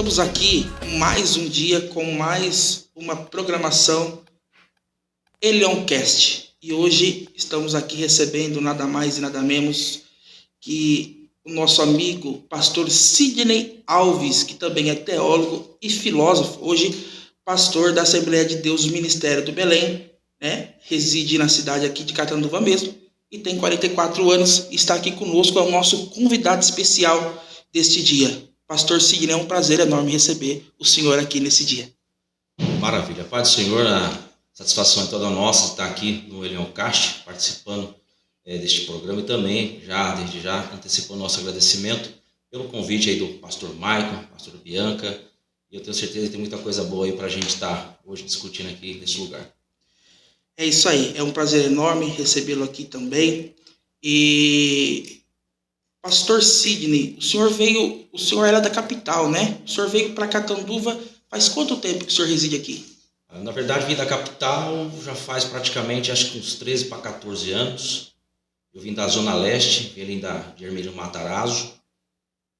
estamos aqui mais um dia com mais uma programação Elioncast. E hoje estamos aqui recebendo nada mais e nada menos que o nosso amigo pastor Sidney Alves, que também é teólogo e filósofo, hoje pastor da Assembleia de Deus do Ministério do Belém, né? Reside na cidade aqui de Catanduva mesmo e tem 44 anos e está aqui conosco, é o nosso convidado especial deste dia. Pastor Sidney, é um prazer enorme receber o senhor aqui nesse dia. Maravilha. Paz do Senhor, a satisfação é toda nossa estar aqui no Elioncast, participando deste programa e também, desde já, antecipando nosso agradecimento pelo convite aí do pastor Maicon, pastor Bianca, e eu tenho certeza que tem muita coisa boa aí para a gente estar hoje discutindo aqui nesse lugar. É isso aí, é um prazer enorme recebê-lo aqui também. E pastor Sidney, o senhor era da capital, né? O senhor veio para Catanduva, faz quanto tempo que o senhor reside aqui? Na verdade, vim da capital já faz praticamente, acho que uns 13 para 14 anos. Eu vim da Zona Leste, vim ali de Hermílio Matarazzo,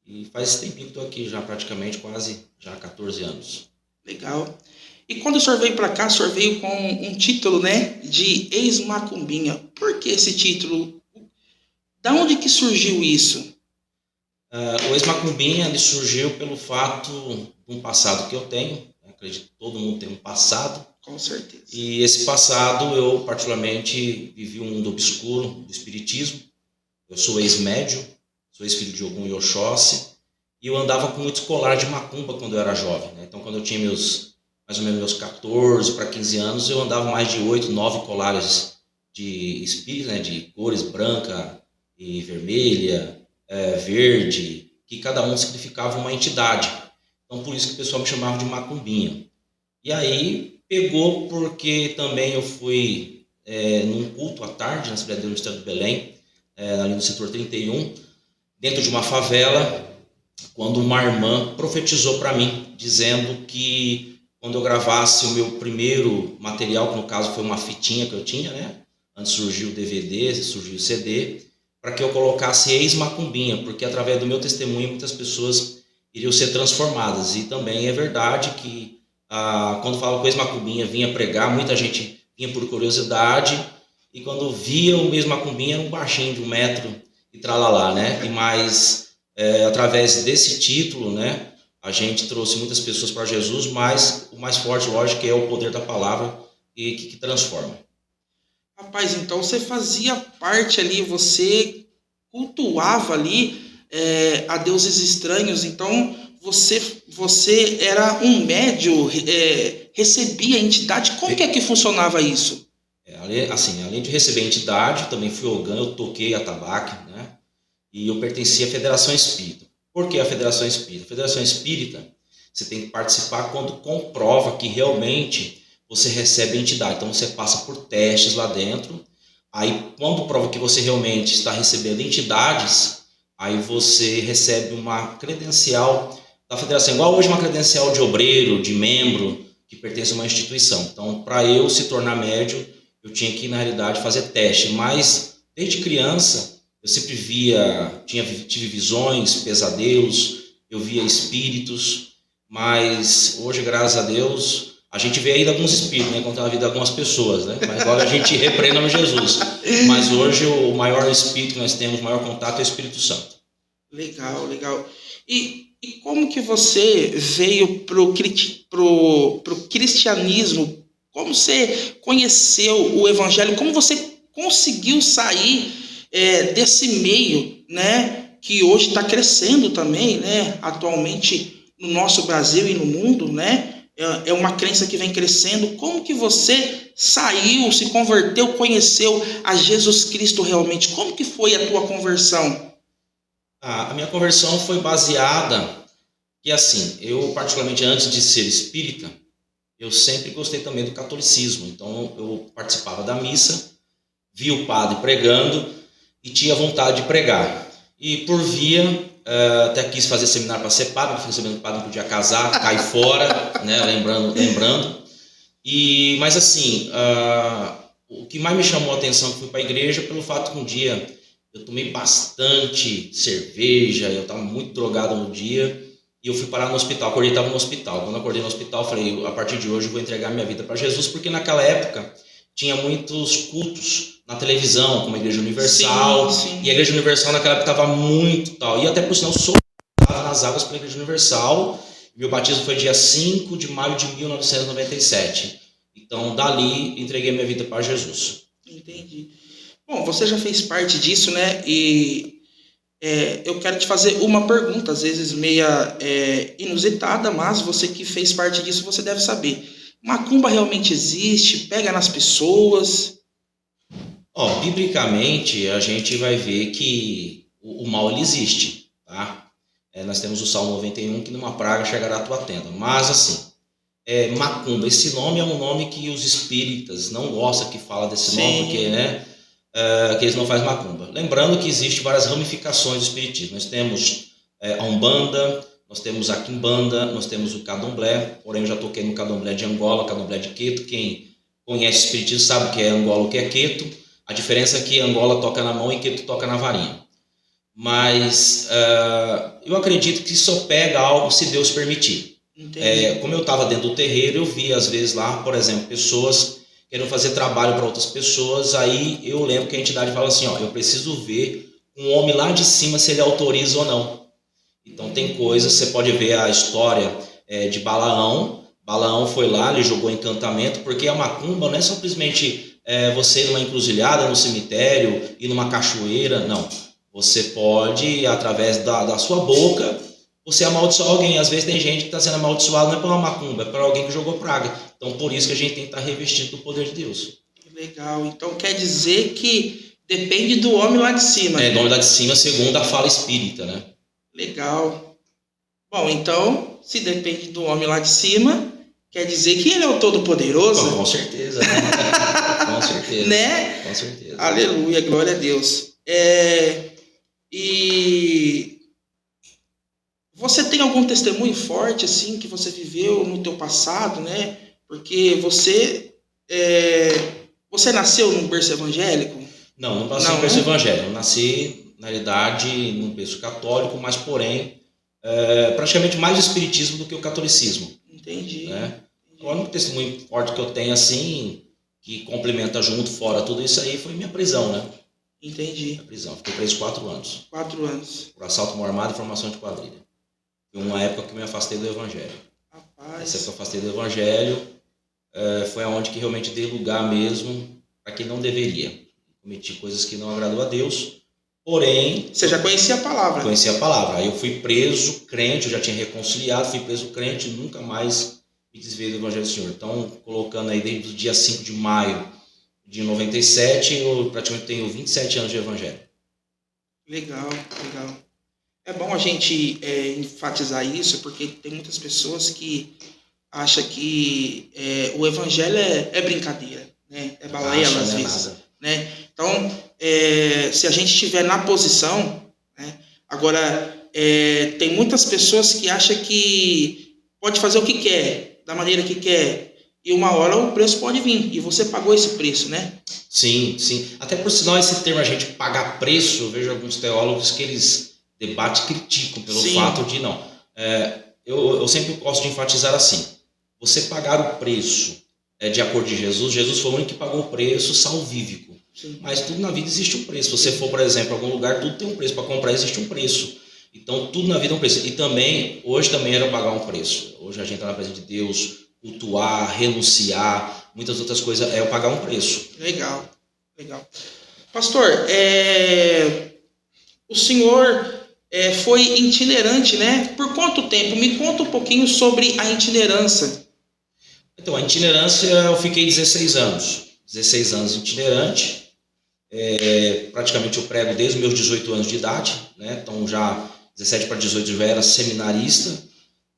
e faz esse tempinho que estou aqui já praticamente, quase já 14 anos. Legal. E quando o senhor veio para cá, o senhor veio com um título, né, de ex-macumbinha. Por que esse título? Da onde que surgiu isso? O ex-macumbinha ele surgiu pelo fato de um passado que eu tenho. Acredito que todo mundo tem um passado. Com certeza. E esse passado eu particularmente vivi um mundo obscuro do espiritismo. Eu sou ex-médium, sou ex-filho de Ogum e Oxóssi. E eu andava com muito colar de macumba quando eu era jovem, né? Então quando eu tinha mais ou menos meus 14 para 15 anos, eu andava mais de 8, 9 colares de espíritos, né? De cores branca e vermelha, verde, que cada um significava uma entidade. Então por isso que o pessoal me chamava de macumbinha. E aí pegou porque também eu fui num culto à tarde na Assembleia de Deus do Ministério do Belém, ali no setor 31, dentro de uma favela, quando uma irmã profetizou para mim, dizendo que quando eu gravasse o meu primeiro material, que no caso foi uma fitinha que eu tinha, né? Antes surgiu o DVD, surgiu o CD, para que eu colocasse ex-macumbinha, porque através do meu testemunho muitas pessoas iriam ser transformadas. E também é verdade que quando falava com ex-macumbinha, vinha pregar, muita gente vinha por curiosidade, e quando via o ex-macumbinha era um baixinho de 1 metro e tralalá, né? E mais, através desse título, né, a gente trouxe muitas pessoas para Jesus, mas o mais forte, lógico, é o poder da palavra que transforma. Rapaz, então você fazia parte ali, você cultuava ali a deuses estranhos, então você era um médium, recebia entidade, como que é que funcionava isso? Além de receber entidade, também fui ogã, eu toquei atabaque, né? E eu pertencia à Federação Espírita. Por que a Federação Espírita? A Federação Espírita, você tem que participar quando comprova que realmente você recebe entidade. Então você passa por testes lá dentro, aí quando prova que você realmente está recebendo entidades, aí você recebe uma credencial da federação, igual hoje uma credencial de obreiro, de membro, que pertence a uma instituição. Então, para eu se tornar médium, eu tinha que, na realidade, fazer teste. Mas, desde criança, eu sempre tive visões, pesadelos, eu via espíritos, mas hoje, graças a Deus, a gente vê ainda alguns espíritos, né, contando a vida de algumas pessoas, né? Mas agora a gente repreende no Jesus. Mas hoje o maior espírito que nós temos, o maior contato é o Espírito Santo. Legal, legal. E como que você veio pro cristianismo? Como você conheceu o evangelho? Como você conseguiu sair desse meio, né, que hoje está crescendo também, né, atualmente no nosso Brasil e no mundo, né? É uma crença que vem crescendo. Como que você saiu, se converteu, conheceu a Jesus Cristo realmente? Como que foi a tua conversão? A minha conversão foi baseada que, assim, eu particularmente antes de ser espírita, eu sempre gostei também do catolicismo. Então eu participava da missa, via o padre pregando e tinha vontade de pregar. E por via, até quis fazer seminário para ser padre, porque sabendo que o padre não podia casar, cai fora, né? Lembrando. Mas assim, o que mais me chamou a atenção foi para a igreja pelo fato que um dia eu tomei bastante cerveja, eu estava muito drogado no dia, e eu fui parar no hospital. Acordei, estava no hospital. Quando eu acordei no hospital, eu falei, a partir de hoje eu vou entregar minha vida para Jesus, porque naquela época tinha muitos cultos na televisão, como a Igreja Universal, Sim. E a Igreja Universal naquela época estava muito tal, e até por sinal sou nas águas pela Igreja Universal. Meu batismo foi dia 5 de maio de 1997. Então, dali, entreguei minha vida para Jesus. Entendi. Bom, você já fez parte disso, né? E eu quero te fazer uma pergunta, às vezes meia inusitada, mas você que fez parte disso, você deve saber. Macumba realmente existe? Pega nas pessoas? Biblicamente, a gente vai ver que o mal ele existe, tá? Nós temos o Salmo 91, que numa praga chegará a tua tenda. Mas, assim, macumba, esse nome é um nome que os espíritas não gostam que fala desse nome, porque, né, que eles não fazem macumba. Lembrando que existem várias ramificações do espiritismo. Nós temos a Umbanda, nós temos a Quimbanda, nós temos o Candomblé, porém eu já toquei no Candomblé de Angola, Candomblé de Queto. Quem conhece o espiritismo sabe o que é Angola, o que é Queto. A diferença é que Angola toca na mão e Queto toca na varinha. Mas eu acredito que só pega algo se Deus permitir. Como eu estava dentro do terreiro, eu vi às vezes lá, por exemplo, pessoas querendo fazer trabalho para outras pessoas. Aí eu lembro que a entidade fala assim, eu preciso ver um homem lá de cima se ele autoriza ou não. Então tem coisas, você pode ver a história de Balaão. Balaão foi lá, ele jogou encantamento, porque a macumba não é simplesmente você ir numa encruzilhada, no cemitério, ir numa cachoeira, não. Você pode, através da sua boca, você amaldiçoar alguém. Às vezes tem gente que está sendo amaldiçoada não é por uma macumba, é por alguém que jogou praga. Então por isso que a gente tem que estar revestido do poder de Deus. Legal, então quer dizer que depende do homem lá de cima. Do homem lá de cima, segundo a fala espírita, né? Legal. Bom, então, se depende do homem lá de cima, quer dizer que ele é o Todo-Poderoso? Com certeza. Com certeza. Né? Com certeza. Aleluia, glória a Deus. E você tem algum testemunho forte, assim, que você viveu no teu passado, né? Porque você nasceu num berço evangélico? Não nasci num berço evangélico. Eu nasci, na realidade, num berço católico, mas, porém, praticamente mais o espiritismo do que o catolicismo. Entendi. Né? O único testemunho forte que eu tenho, assim, que complementa junto, fora tudo isso aí, foi minha prisão, né? Entendi. Minha prisão. Fiquei preso 4 anos. 4 anos. Por assalto à mão armada e formação de quadrilha. Foi uma época que eu me afastei do evangelho. Rapaz. Essa época que eu afastei do evangelho foi onde que realmente dei lugar mesmo para quem não deveria. Cometi coisas que não agradou a Deus, porém... Você já conhecia a palavra? Conhecia a palavra. Aí eu fui preso crente, eu já tinha reconciliado, fui preso crente e nunca mais me desviei do evangelho do Senhor. Então, colocando aí desde o dia 5 de maio de 97, eu praticamente tenho 27 anos de evangelho. Legal, legal. É bom a gente enfatizar isso, porque tem muitas pessoas que acham que o evangelho é brincadeira, né? É balela às vezes. Né? Então, se a gente estiver na posição, né? Agora, tem muitas pessoas que acham que pode fazer o que quer, da maneira que quer, e uma hora o preço pode vir, e você pagou esse preço, né? Sim, sim. Até por sinal, esse termo a gente pagar preço, eu vejo alguns teólogos que eles debatem e criticam pelo fato de não. Eu sempre gosto de enfatizar assim, você pagar o preço de acordo de Jesus, Jesus foi o único que pagou o preço salvífico. Sim. Mas tudo na vida existe um preço. Se você for, por exemplo, a algum lugar, tudo tem um preço. Para comprar existe um preço. Então, tudo na vida é um preço. E também, hoje também era pagar um preço. Hoje a gente está na presença de Deus, cultuar, renunciar, muitas outras coisas, é pagar um preço. Legal, legal. Pastor, o senhor foi itinerante, né? Por quanto tempo? Me conta um pouquinho sobre a itinerância. Então, a itinerância eu fiquei 16 anos. 16 anos itinerante. Praticamente eu prego desde os meus 18 anos de idade, né? Então já 17 para 18 eu já era seminarista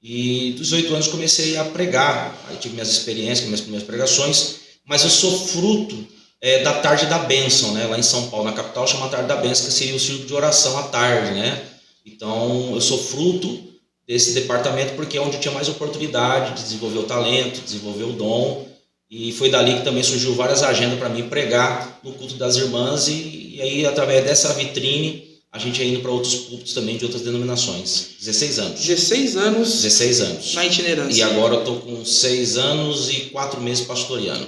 e dos 18 anos comecei a pregar. Aí tive minhas experiências, minhas primeiras pregações, mas eu sou fruto da Tarde da Bênção, né? Lá em São Paulo, na capital, chama Tarde da Bênção, que seria o círculo de oração à tarde, né? Então eu sou fruto desse departamento porque é onde eu tinha mais oportunidade de desenvolver o talento, desenvolver o dom. E foi dali que também surgiu várias agendas para mim pregar no culto das irmãs e aí através dessa vitrine a gente é indo para outros púlpitos também de outras denominações. 16 anos. 16 anos 16 anos. na itinerância. E agora eu estou com 6 anos e 4 meses pastoreando.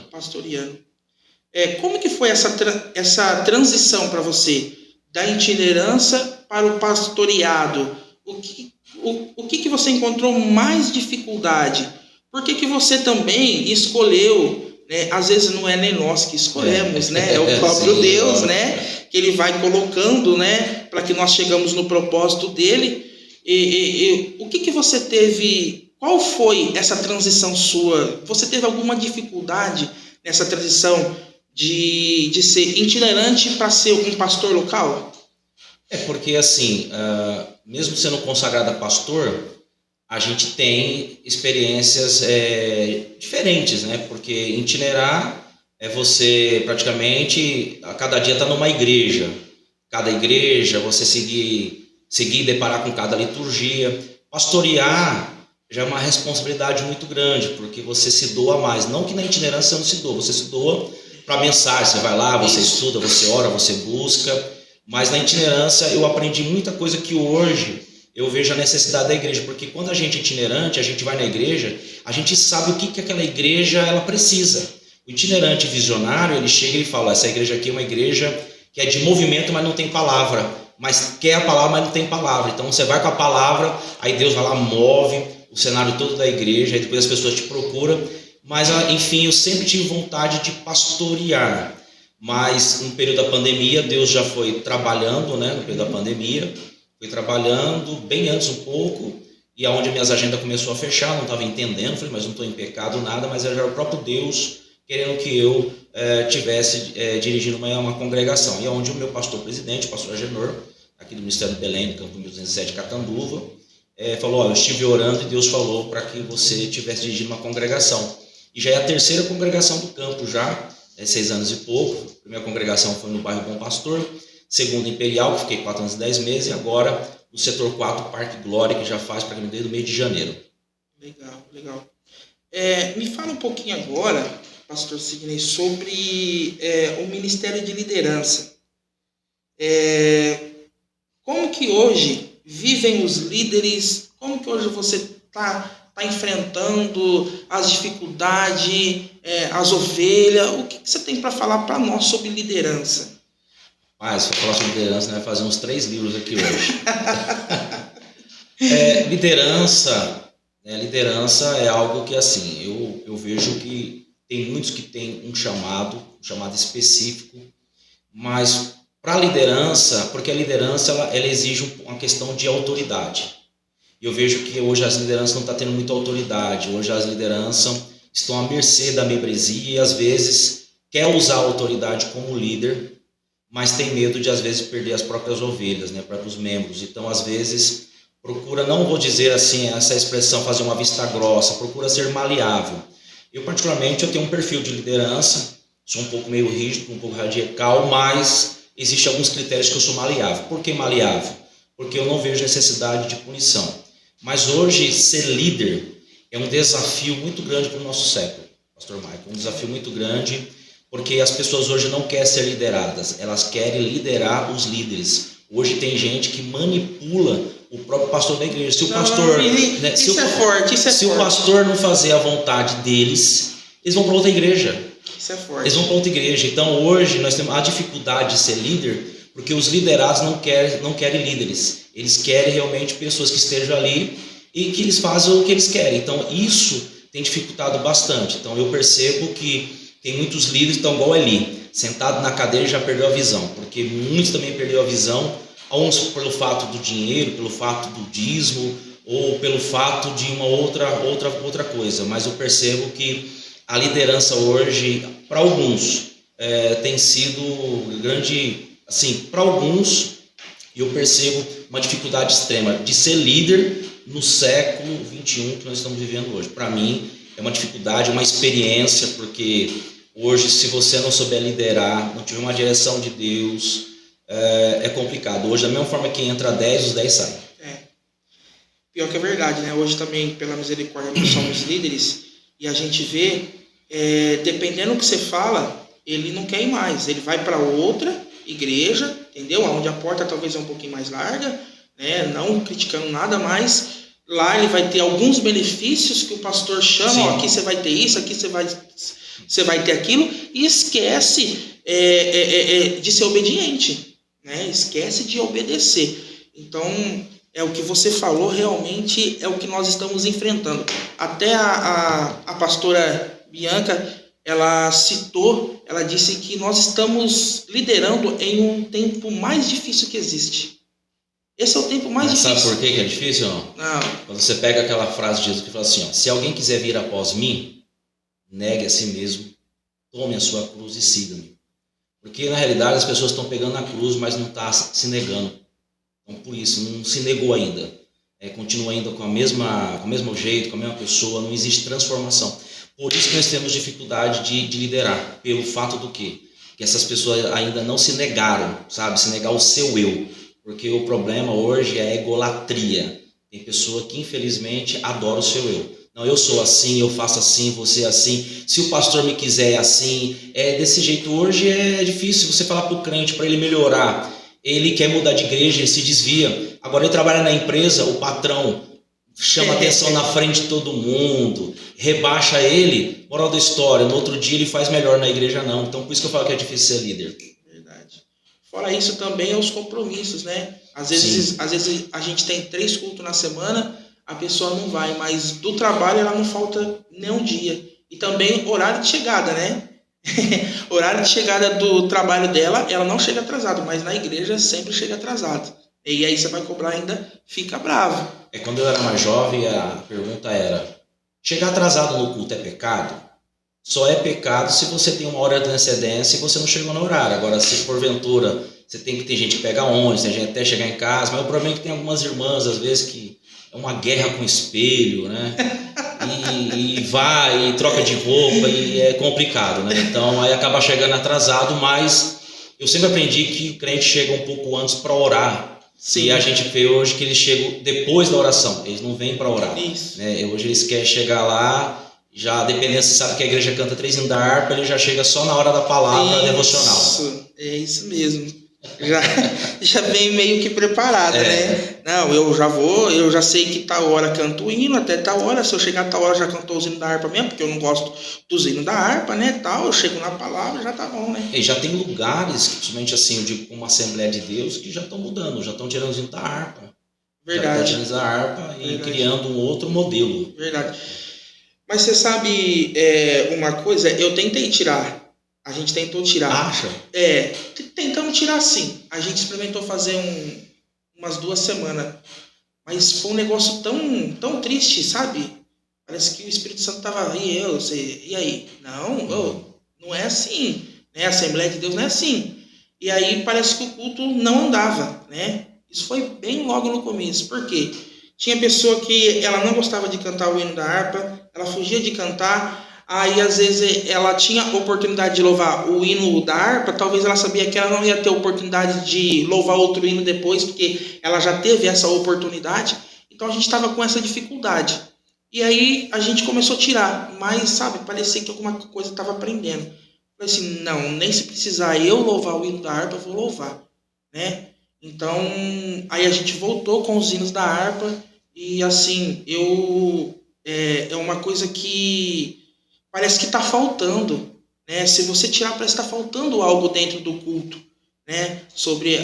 Como que foi essa transição para você? Da itinerância para o pastoreado? O que você encontrou mais dificuldade? Por que você também escolheu, né? Às vezes não é nem nós que escolhemos, né? É o próprio sim, Deus, claro, né? Que Ele vai colocando, né? Para que nós chegamos no propósito dele. O que você teve? Qual foi essa transição sua? Você teve alguma dificuldade nessa transição de ser itinerante para ser um pastor local? Porque assim, mesmo sendo consagrado a pastor, a gente tem experiências diferentes, né? Porque itinerar é você praticamente a cada dia está numa igreja. Cada igreja você seguir e deparar com cada liturgia. Pastorear já é uma responsabilidade muito grande, porque você se doa mais. Não que na itinerância você não se doa, você se doa para a mensagem. Você vai lá, você estuda, você ora, você busca. Mas na itinerância eu aprendi muita coisa que hoje eu vejo a necessidade da igreja, porque quando a gente é itinerante, a gente vai na igreja, a gente sabe o que aquela igreja ela precisa. O itinerante visionário, ele chega e fala, essa igreja aqui é uma igreja que é de movimento, mas não tem palavra, mas quer a palavra, mas não tem palavra. Então você vai com a palavra, aí Deus vai lá, move o cenário todo da igreja, aí depois as pessoas te procuram, mas enfim, eu sempre tive vontade de pastorear. Mas no período da pandemia, Deus já foi trabalhando, né? No período da pandemia, foi trabalhando bem antes um pouco, e aonde minhas agendas começou a fechar, não estava entendendo, falei, mas não estou em pecado, nada, mas era o próprio Deus querendo que eu tivesse dirigindo uma congregação. E aonde o meu pastor-presidente, o pastor Agenor, aqui do Ministério do Belém, Campo 1207, Catanduva, falou, eu estive orando e Deus falou para que você tivesse dirigindo uma congregação. E já é a terceira congregação do campo já, 6 anos e pouco. A primeira congregação foi no bairro Bom Pastor, segunda Imperial, que fiquei 4 anos e 10 meses, e agora no setor 4, Parque Glória, que já faz para mim desde o mês de janeiro. Legal. Me fala um pouquinho agora, pastor Sidney, sobre o Ministério de Liderança. Como que hoje vivem os líderes? Como que hoje você está enfrentando as dificuldades, as ovelhas? O que você tem para falar para nós sobre liderança? Se eu falar sobre liderança, vai fazer uns 3 livros aqui hoje. Liderança é algo que, assim, eu vejo que tem muitos que têm um chamado específico, mas para a liderança, porque a liderança ela exige uma questão de autoridade. E eu vejo que hoje as lideranças não estão tendo muita autoridade, hoje as lideranças estão à mercê da membresia e às vezes quer usar a autoridade como líder, mas tem medo de às vezes perder as próprias ovelhas, né, para os membros. Então às vezes procura, não vou dizer assim essa expressão, fazer uma vista grossa, procura ser maleável. Eu particularmente eu tenho um perfil de liderança, sou um pouco meio rígido, um pouco radical, mas existem alguns critérios que eu sou maleável. Por que maleável? Porque eu não vejo necessidade de punição. Mas hoje ser líder é um desafio muito grande para o nosso século, pastor Michael, um desafio muito grande, porque as pessoas hoje não querem ser lideradas, elas querem liderar os líderes. Hoje tem gente que manipula o próprio pastor da igreja. Se o pastor, se o pastor não fazer a vontade deles, eles vão para outra igreja. Isso é forte. Eles vão para outra igreja. Então hoje nós temos a dificuldade de ser líder, porque os liderados não querem líderes. Eles querem realmente pessoas que estejam ali e que eles façam o que eles querem. Então isso tem dificultado bastante. Então eu percebo que tem muitos líderes que estão igual ali, sentado na cadeira e já perdeu a visão, porque muitos também perderam a visão, uns pelo fato do dinheiro, pelo fato do dízimo, ou pelo fato de uma outra coisa. Mas eu percebo que a liderança hoje, para alguns, tem sido grande, assim, para alguns, eu percebo uma dificuldade extrema de ser líder no século XXI que nós estamos vivendo hoje. Para mim, é uma dificuldade, uma experiência, porque hoje, se você não souber liderar, não tiver uma direção de Deus, é complicado. Hoje, da mesma forma que entra 10, os 10 saem. Pior que é verdade, né? Hoje também, pela misericórdia, nós somos líderes e a gente vê, dependendo do que você fala, ele não quer ir mais. Ele vai para outra igreja, entendeu? Onde a porta talvez é um pouquinho mais larga, né? Não criticando nada, mas lá ele vai ter alguns benefícios que o pastor chama, ó, aqui você vai ter isso, aqui você vai ter aquilo, e esquece de ser obediente, né? Esquece de obedecer. Então, é o que você falou, realmente é o que nós estamos enfrentando. Até a pastora Bianca, ela citou, ela disse que nós estamos liderando em um tempo mais difícil que existe. Esse é o tempo mais difícil. Sabe por que é difícil? Não? Quando você pega aquela frase de Jesus que fala assim, ó, se alguém quiser vir após mim, negue a si mesmo, tome a sua cruz e siga-me. Porque na realidade as pessoas estão pegando a cruz, mas não estão se negando. Então por isso, não se negou ainda. Continua ainda com o mesmo jeito, com a mesma pessoa, não existe transformação. Por isso que nós temos dificuldade de liderar, pelo fato do quê? Que essas pessoas ainda não se negaram, sabe? Se negar o seu eu. Porque o problema hoje é a egolatria. Tem pessoa que infelizmente adora o seu eu. Não, eu sou assim, eu faço assim, você é assim. Se o pastor me quiser é assim. Desse jeito hoje é difícil você falar para o crente, para ele melhorar. Ele quer mudar de igreja, ele se desvia. Agora ele trabalha na empresa, o patrão chama atenção na frente de todo mundo, rebaixa ele, moral da história, no outro dia ele faz melhor na igreja não. Então por isso que eu falo que é difícil ser líder. Verdade. Fora isso também é os compromissos, né? Às vezes a gente tem 3 cultos na semana, a pessoa não vai, mas do trabalho ela não falta nem um dia. E também horário de chegada, né? Horário de chegada do trabalho dela, ela não chega atrasado, mas na igreja sempre chega atrasado. E aí você vai cobrar ainda, fica bravo. Quando eu era mais jovem, a pergunta era, chegar atrasado no culto é pecado? Só é pecado se você tem uma hora de antecedência e você não chegou no horário. Agora, se porventura você tem que ter gente que pega ônibus, tem gente até chegar em casa, mas o problema é que tem algumas irmãs, às vezes, que é uma guerra com espelho, né? E vai, e troca de roupa, e é complicado, né? Então, aí acaba chegando atrasado, mas eu sempre aprendi que o crente chega um pouco antes para orar. Sim. E a gente vê hoje que eles chegam depois da oração, eles não vêm para orar. Isso. Né? Hoje eles querem chegar lá, já dependendo, você sabe que a igreja canta 3 hinos da harpa, ele já chega só na hora da palavra devocional. É isso mesmo. Já vem meio que preparado, né? Não, eu já sei que tal hora canto o hino, até tal hora, se eu chegar a tal hora já cantou os hinos da harpa mesmo, porque eu não gosto dos hinos da harpa, né, tal, eu chego na palavra, já tá bom, né? E já tem lugares, principalmente assim, eu digo como Assembleia de Deus, que já estão mudando, já estão tirando os hinos da harpa. Verdade. Já estão tirando a harpa e criando um outro modelo. Verdade. Mas você sabe uma coisa, eu tentei tirar. A gente tentou tirar. Acha? Tentamos tirar sim. A gente experimentou fazer umas 2 semanas. Mas foi um negócio tão triste, sabe? Parece que o Espírito Santo estava aí. E aí? Não é assim. Né? A Assembleia de Deus não é assim. E aí parece que o culto não andava, né? Isso foi bem logo no começo. Por quê? Tinha pessoa que ela não gostava de cantar o hino da harpa, ela fugia de cantar. Aí, às vezes, ela tinha oportunidade de louvar o hino da harpa, talvez ela sabia que ela não ia ter oportunidade de louvar outro hino depois, porque ela já teve essa oportunidade. Então, a gente estava com essa dificuldade. E aí, a gente começou a tirar, mas, sabe, parecia que alguma coisa estava aprendendo. Falei assim, não, nem se precisar eu louvar o hino da harpa, eu vou louvar, né? Então, aí a gente voltou com os hinos da harpa e, assim, é uma coisa que parece que está faltando, né? Se você tirar, parece que está faltando algo dentro do culto, né? Sobre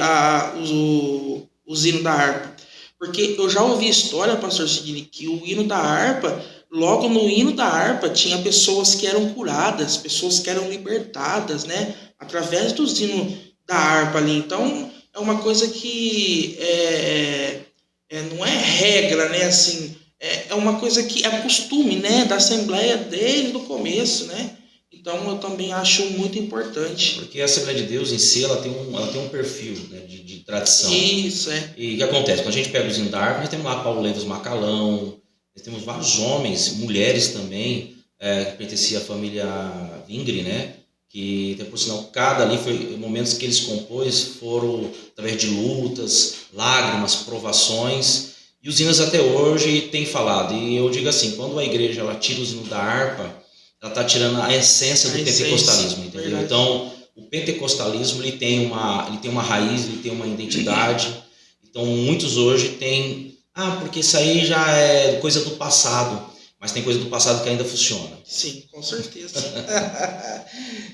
os hinos da harpa. Porque eu já ouvi história, pastor Sidney, que o hino da harpa, logo no hino da harpa, tinha pessoas que eram curadas, pessoas que eram libertadas, né? Através dos hinos da harpa ali. Então, é uma coisa que não é regra, né? Assim, é uma coisa que é costume, né, da Assembleia desde o começo, né? Então eu também acho muito importante. Porque a Assembleia de Deus em si, ela tem um perfil, né, de tradição. Isso, E o que acontece? Quando a gente pega os hinos da harpa, nós temos lá Paulo Leves Macalão, nós temos vários homens, mulheres também, que pertenciam à família Vingre, né? Que, por sinal, cada ali foi momentos que eles compôs foram através de lutas, lágrimas, provações. E os hinos até hoje têm falado, e eu digo assim, quando a igreja ela tira os hinos da harpa, ela está tirando a essência do pentecostalismo, entendeu? Verdade. Então, o pentecostalismo ele tem uma raiz, ele tem uma identidade. Então muitos hoje têm, porque isso aí já é coisa do passado, mas tem coisa do passado que ainda funciona. Sim, com certeza.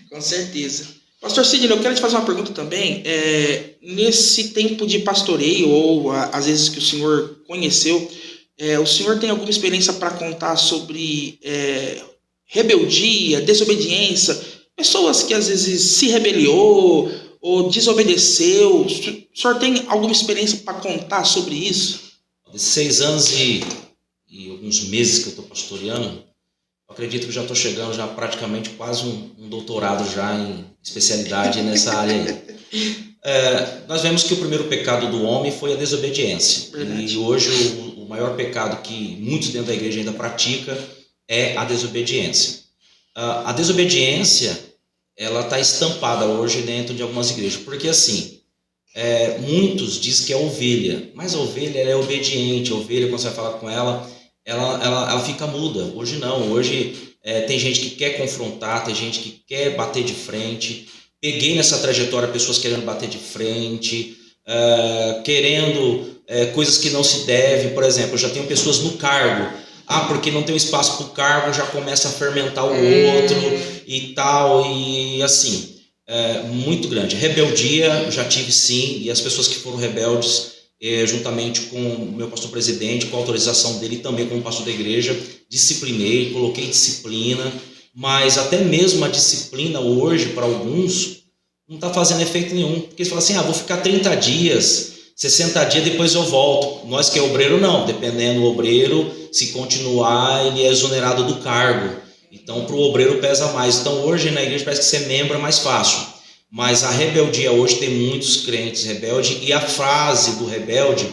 Com certeza. Pastor Sidney, eu quero te fazer uma pergunta também. Nesse tempo de pastoreio, ou às vezes que o senhor conheceu, o senhor tem alguma experiência para contar sobre rebeldia, desobediência, pessoas que às vezes se rebeliou ou desobedeceu? O senhor tem alguma experiência para contar sobre isso? Desses 6 anos e alguns meses que eu estou pastoreando, eu acredito que já estou chegando já praticamente quase um doutorado já em especialidade nessa área aí. Nós vemos que o primeiro pecado do homem foi a desobediência. Verdade. E hoje o maior pecado que muitos dentro da igreja ainda pratica é a desobediência. A desobediência, ela está estampada hoje dentro de algumas igrejas, porque assim, muitos dizem que é ovelha, mas a ovelha ela é obediente. A ovelha, quando você vai falar com ela, ela fica muda. Hoje não, hoje tem gente que quer confrontar, tem gente que quer bater de frente. Peguei nessa trajetória pessoas querendo bater de frente, querendo coisas que não se deve. Por exemplo, eu já tenho pessoas no cargo, porque não tem espaço para o cargo, já começa a fermentar o outro e tal, e assim, muito grande. Rebeldia, já tive sim, e as pessoas que foram rebeldes, juntamente com o meu pastor presidente, com a autorização dele, também como pastor da igreja, disciplinei, coloquei disciplina, mas até mesmo a disciplina hoje, para alguns, não está fazendo efeito nenhum, porque eles falam assim, vou ficar 30 dias, 60 dias, depois eu volto. Nós que é obreiro não, dependendo do obreiro, se continuar, ele é exonerado do cargo, então para o obreiro pesa mais. Então hoje na igreja parece que ser membro é mais fácil, mas a rebeldia hoje tem muitos crentes rebeldes, e a frase do rebelde,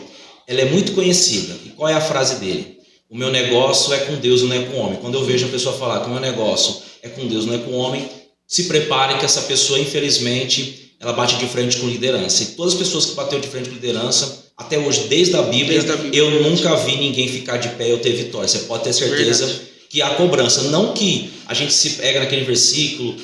ela é muito conhecida. E qual é a frase dele? O meu negócio é com Deus e não é com o homem. Quando eu vejo a pessoa falar que o meu negócio é com Deus e não é com o homem, se prepare que essa pessoa, infelizmente, ela bate de frente com liderança. E todas as pessoas que bateram de frente com liderança, até hoje, desde a Bíblia, eu nunca vi ninguém ficar de pé ou ter vitória. Você pode ter certeza. Verdade. Que há cobrança. Não que a gente se pega naquele versículo,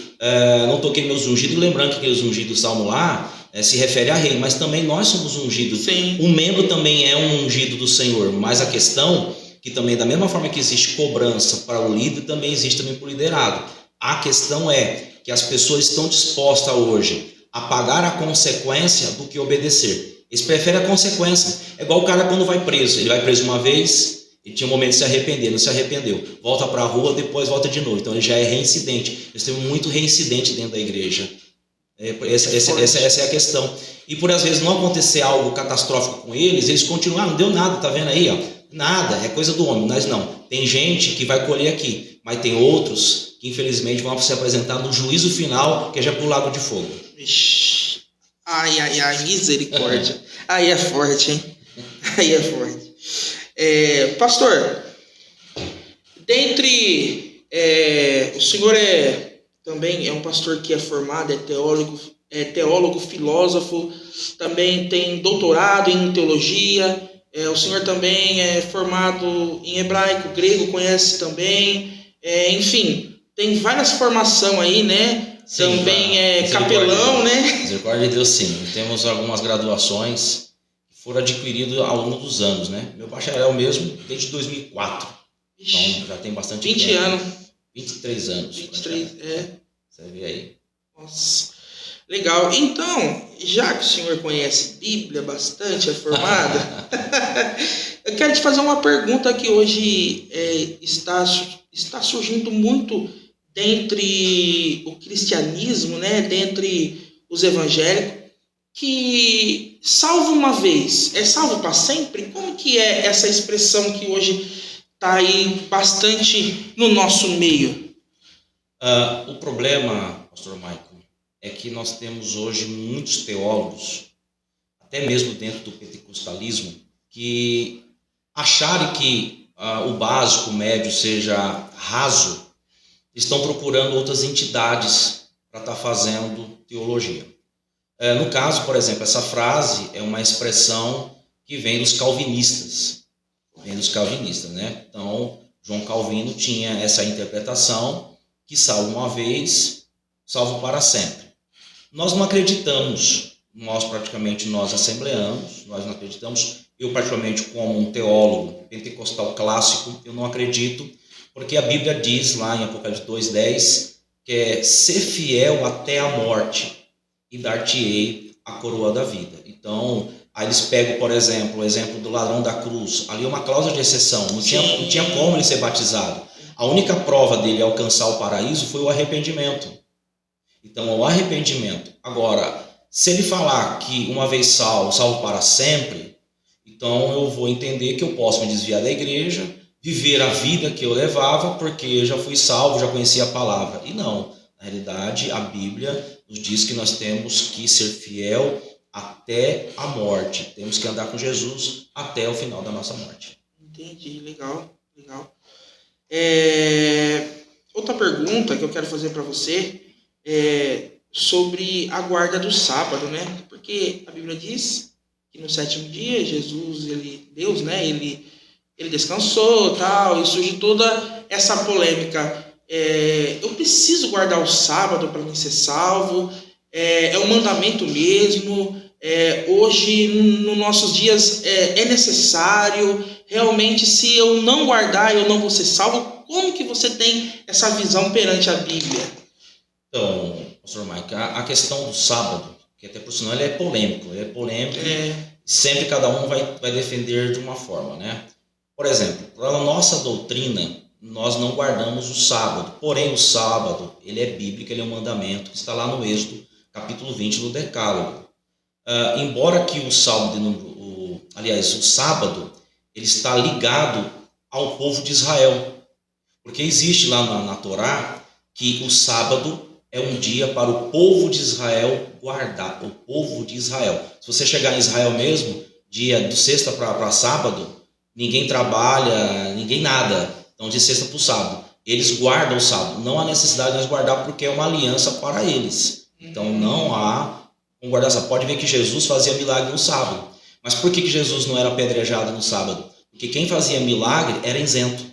não toquei meus ungidos, lembrando que aqueles ungidos do Salmo lá se refere a rei, mas também nós somos ungidos. Sim. O membro também é um ungido do Senhor, mas a questão que também, da mesma forma que existe cobrança para o líder, também existe também para o liderado. A questão é que as pessoas estão dispostas hoje a pagar a consequência do que obedecer. Eles preferem a consequência. É igual o cara quando vai preso. Ele vai preso uma vez, ele tinha um momento de se arrepender, não se arrependeu. Volta para a rua, depois volta de novo. Então ele já é reincidente. Eles têm muito reincidente dentro da igreja. Essa é a questão. E por às vezes não acontecer algo catastrófico com eles, eles continuam, não deu nada, tá vendo aí? Ó? Nada, é coisa do homem. Mas não, tem gente que vai colher aqui, mas tem outros que infelizmente vão se apresentar no juízo final, que é já pro lago de fogo. Ixi. Ai, misericórdia. Aí é forte, hein? Aí é forte. Pastor, dentre o senhor também é um pastor que é formado, é teólogo, filósofo, também tem doutorado em teologia, o senhor também é formado em hebraico, grego, conhece também, enfim, tem várias formações aí, né? Sim, também é capelão, né? Misericórdia de Deus, sim. Temos algumas graduações que foram adquiridas ao longo dos anos, né? Meu bacharel mesmo desde 2004. Ixi, então já tem bastante 20 tempo. anos. 23 anos. 23, Você vê aí. Nossa, legal. Então, já que o senhor conhece Bíblia bastante, é formado, eu quero te fazer uma pergunta que hoje está surgindo muito dentre o cristianismo, né, dentre os evangélicos, que salvo uma vez, é salvo para sempre? Como que é essa expressão que hoje está aí bastante no nosso meio? O problema, pastor Michael, é que nós temos hoje muitos teólogos, até mesmo dentro do pentecostalismo, que acharem que o básico, o médio seja raso, estão procurando outras entidades para estar fazendo teologia. No caso, por exemplo, essa frase é uma expressão que vem dos calvinistas. Né? Então, João Calvino tinha essa interpretação que salvo uma vez, salvo para sempre. Nós não acreditamos, nós assembleanos, nós não acreditamos. Eu, particularmente, como um teólogo pentecostal clássico, eu não acredito, porque a Bíblia diz lá em Apocalipse 2:10 que é ser fiel até a morte e dar-te-ei a coroa da vida. Então, aí eles pegam, por exemplo, o exemplo do ladrão da cruz. Ali é uma cláusula de exceção, não tinha como ele ser batizado. A única prova dele alcançar o paraíso foi o arrependimento. Então, o arrependimento. Agora, se ele falar que uma vez salvo, salvo para sempre, então eu vou entender que eu posso me desviar da igreja, viver a vida que eu levava, porque eu já fui salvo, já conhecia a palavra. E não, na realidade, a Bíblia nos diz que nós temos que ser fiel até a morte. Temos que andar com Jesus até o final da nossa morte. Entendi, legal. Outra pergunta que eu quero fazer para você é sobre a guarda do sábado, né? Porque a Bíblia diz que no sétimo dia Deus, né? Ele descansou, tal, e surge toda essa polêmica. Eu preciso guardar o sábado para mim ser salvo? É um mandamento mesmo? Hoje, nos nossos dias, é necessário? Realmente, se eu não guardar, eu não vou ser salvo? Como que você tem essa visão perante a Bíblia? Então, pastor Mike, a questão do sábado, que até por sinal ele é polêmico, sempre cada um vai defender de uma forma, né? Por exemplo, para a nossa doutrina, nós não guardamos o sábado, porém o sábado, ele é bíblico, ele é um mandamento, que está lá no Êxodo, capítulo 20 do Decálogo. Embora que o sábado, o sábado, ele está ligado ao povo de Israel, porque existe lá na Torá que o sábado é um dia para o povo de Israel guardar, o povo de Israel. Se você chegar em Israel mesmo, dia de sexta para sábado, ninguém trabalha, ninguém nada. Então, de sexta para o sábado. Eles guardam o sábado. Não há necessidade de nós guardar porque é uma aliança para eles. Então, não há como guardar sábado. Pode ver que Jesus fazia milagre no sábado. Mas por que Jesus não era apedrejado no sábado? Porque quem fazia milagre era isento.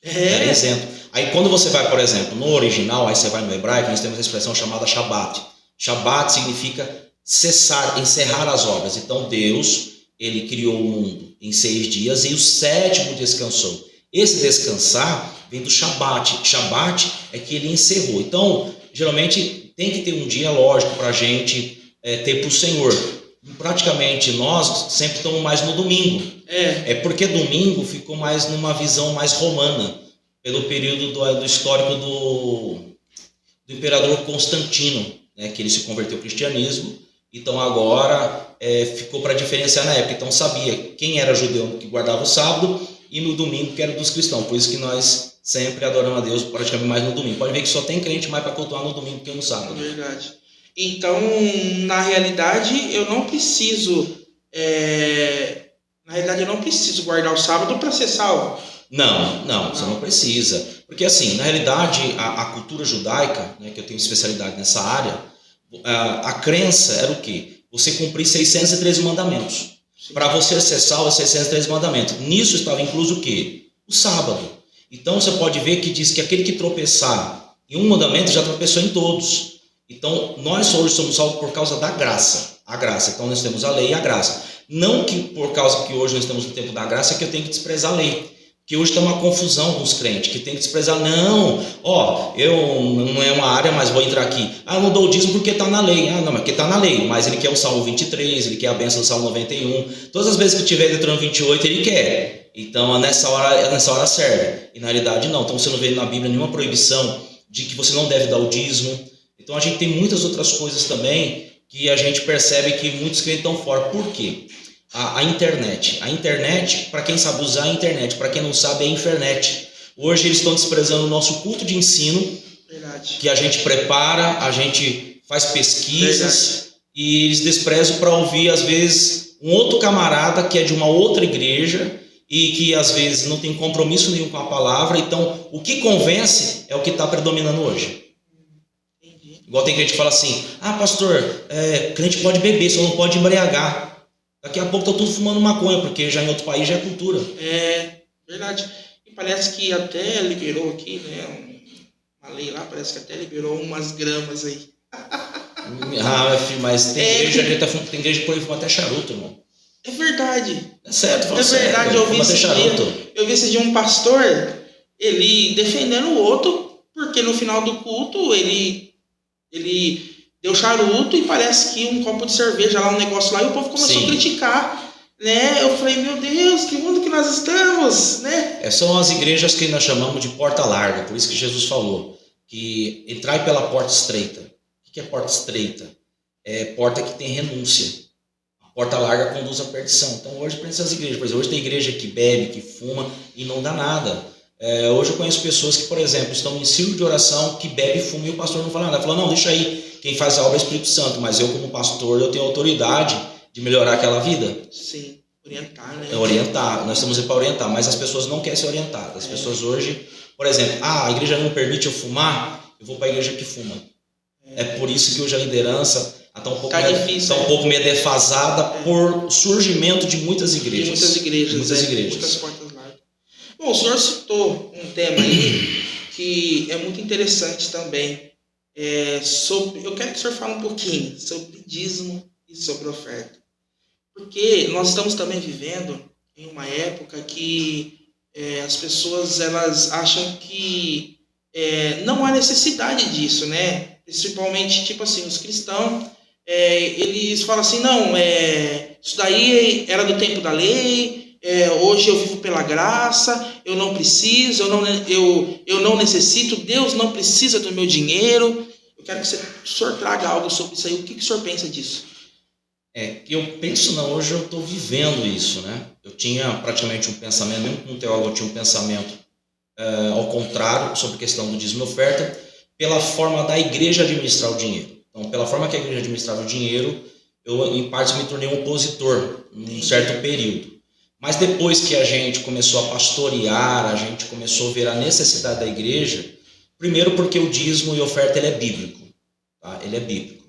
Era isento. Aí quando você vai, por exemplo, no original, aí você vai no hebraico, nós temos a expressão chamada Shabat. Shabat significa cessar, encerrar as obras. Então Deus, ele criou o mundo em 6 dias e o 7º descansou. Esse descansar vem do Shabat. Shabat é que ele encerrou. Então, geralmente tem que ter um dia, lógico, para a gente ter para o Senhor. Praticamente nós sempre estamos mais no domingo. É porque domingo ficou mais numa visão mais romana, pelo período do histórico do imperador Constantino, né, que ele se converteu ao cristianismo. Então agora ficou para diferenciar na época. Então sabia quem era judeu que guardava o sábado e no domingo que era dos cristãos. Por isso que nós sempre adoramos a Deus praticamente mais no domingo. Pode ver que só tem crente mais para cultuar no domingo que no sábado. Verdade. Então, na realidade, eu não preciso guardar o sábado para ser salvo. Não, você não precisa. Porque assim, na realidade, a cultura judaica, né, que eu tenho especialidade nessa área, a crença era o quê? Você cumprir 613 mandamentos. Para você ser salvo, 613 mandamentos. Nisso estava incluso o quê? O sábado. Então você pode ver que diz que aquele que tropeçar em um mandamento já tropeçou em todos. Então nós hoje somos salvos por causa da graça. A graça. Então nós temos a lei e a graça. Não que por causa que hoje nós estamos no tempo da graça que eu tenho que desprezar a lei. Que hoje tem uma confusão com os crentes, que tem que desprezar. Não, não é uma área, mas vou entrar aqui. Eu não dou o dízimo porque está na lei. Não, mas porque está na lei. Mas ele quer o Salmo 23, ele quer a bênção do Salmo 91. Todas as vezes que tiver Deuteronômio 28, ele quer. Então, nessa hora serve. E na realidade, não. Então, você não vê na Bíblia nenhuma proibição de que você não deve dar o dízimo. Então, a gente tem muitas outras coisas também que a gente percebe que muitos crentes estão fora. Por quê? A internet, para quem sabe usar a internet, para quem não sabe é a infernet. Hoje eles estão desprezando o nosso culto de ensino. Verdade. Que a gente prepara, a gente faz pesquisas. Verdade. E eles desprezam para ouvir às vezes um outro camarada que é de uma outra igreja e que às vezes não tem compromisso nenhum com a palavra. Então o que convence é o que está predominando hoje. Entendi. Igual tem crente que fala assim: pastor, crente pode beber, só não pode embriagar. Daqui a pouco está tudo fumando maconha, porque já em outro país já é cultura. Verdade. E parece que até liberou aqui, né? Uma lei lá, parece que até liberou umas gramas aí. Meu filho, mas tem igreja que põe fuma até charuto, irmão. É verdade. É certo, É verdade, eu vi esse dia um pastor, ele defendendo o outro, porque no final do culto ele deu charuto e parece que um copo de cerveja lá, um negócio lá, e o povo começou a criticar, né? Eu falei, meu Deus, que mundo que nós estamos, né? São as igrejas que nós chamamos de porta larga, por isso que Jesus falou, que entrai pela porta estreita. O que é porta estreita? É porta que tem renúncia. Porta larga conduz à perdição. Então hoje, para essas igrejas, por exemplo, hoje tem igreja que bebe, que fuma e não dá nada. Hoje eu conheço pessoas que, por exemplo, estão em círculo de oração, que bebe e fuma e o pastor não fala nada. Fala, não, deixa aí, quem faz a obra é o Espírito Santo, mas eu como pastor, eu tenho autoridade de melhorar aquela vida. Sim, orientar, né? Orientar, nós estamos aí para orientar, mas as pessoas não querem ser orientadas. As pessoas hoje, por exemplo, a igreja não permite eu fumar, eu vou para a igreja que fuma. É por isso que hoje a liderança está um pouco meio defasada por surgimento de muitas igrejas. Muitas igrejas. Muitas portas largas. Bom, o senhor citou um tema aí que é muito interessante também. Eu quero que o senhor fale um pouquinho sobre dízimo e sobre oferta. Porque nós estamos também vivendo em uma época que as pessoas elas acham que não há necessidade disso, né? Principalmente, tipo assim, os cristãos, eles falam assim, não, isso daí era do tempo da lei, hoje eu vivo pela graça, eu não preciso, eu não necessito, Deus não precisa do meu dinheiro. Eu quero que o senhor traga algo sobre isso aí. O que o senhor pensa disso? Eu penso não, hoje eu estou vivendo isso, né? Eu tinha praticamente um pensamento, mesmo como teólogo eu tinha um pensamento ao contrário sobre a questão do dízimo e oferta, pela forma da igreja administrar o dinheiro. Então, pela forma que a igreja administrava o dinheiro, eu, em parte, me tornei um opositor num certo período. Mas depois que a gente começou a pastorear, a gente começou a ver a necessidade da igreja, primeiro porque o dízimo e oferta ele é bíblico. Tá? Ele é bíblico.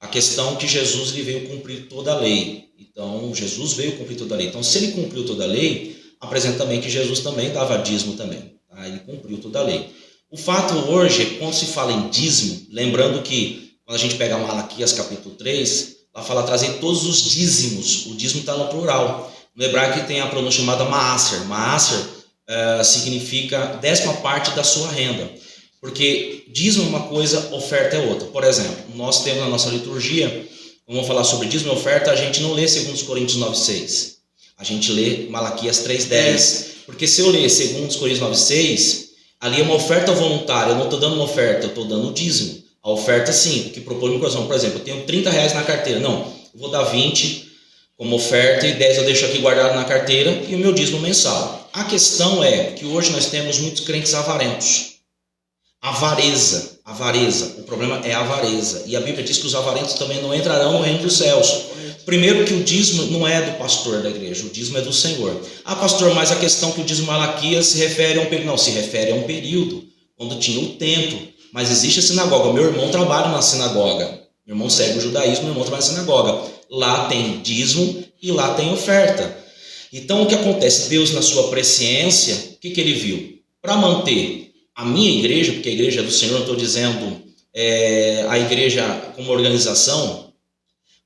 A questão é que Jesus ele veio cumprir toda a lei. Então, Jesus veio cumprir toda a lei. Então, se ele cumpriu toda a lei, apresenta também que Jesus também dava dízimo também. Tá? Ele cumpriu toda a lei. O fato hoje é que quando se fala em dízimo, lembrando que quando a gente pega Malaquias capítulo 3, lá fala trazer todos os dízimos. O dízimo está no plural. No hebraico tem a pronúncia chamada Maaser. Maaser significa 10ª parte da sua renda. Porque dízimo é uma coisa, oferta é outra. Por exemplo, nós temos na nossa liturgia, vamos falar sobre dízimo e oferta, a gente não lê 2 Coríntios 9,6. A gente lê Malaquias 3,10. Porque se eu ler 2 Coríntios 9,6, ali é uma oferta voluntária. Eu não estou dando uma oferta, eu estou dando o dízimo. A oferta sim, o que propõe no coração. Por exemplo, eu tenho R$30 na carteira. Não, eu vou dar 20 como oferta e 10 eu deixo aqui guardado na carteira e o meu dízimo mensal. A questão é que hoje nós temos muitos crentes avarentos. Avareza. O problema é a avareza. E a Bíblia diz que os avarentos também não entrarão no reino dos céus. Primeiro que o dízimo não é do pastor da igreja, o dízimo é do Senhor. Pastor, mas a questão que o dízimo Malaquias se refere a um período. Não, se refere a um período, quando tinha o templo. Mas existe a sinagoga. Meu irmão trabalha na sinagoga. Meu irmão segue o judaísmo, meu irmão trabalha na sinagoga. Lá tem dízimo e lá tem oferta. Então o que acontece? Deus, na sua presciência, o que ele viu? Para manter a minha igreja, porque a igreja é do Senhor, não estou dizendo a igreja como organização,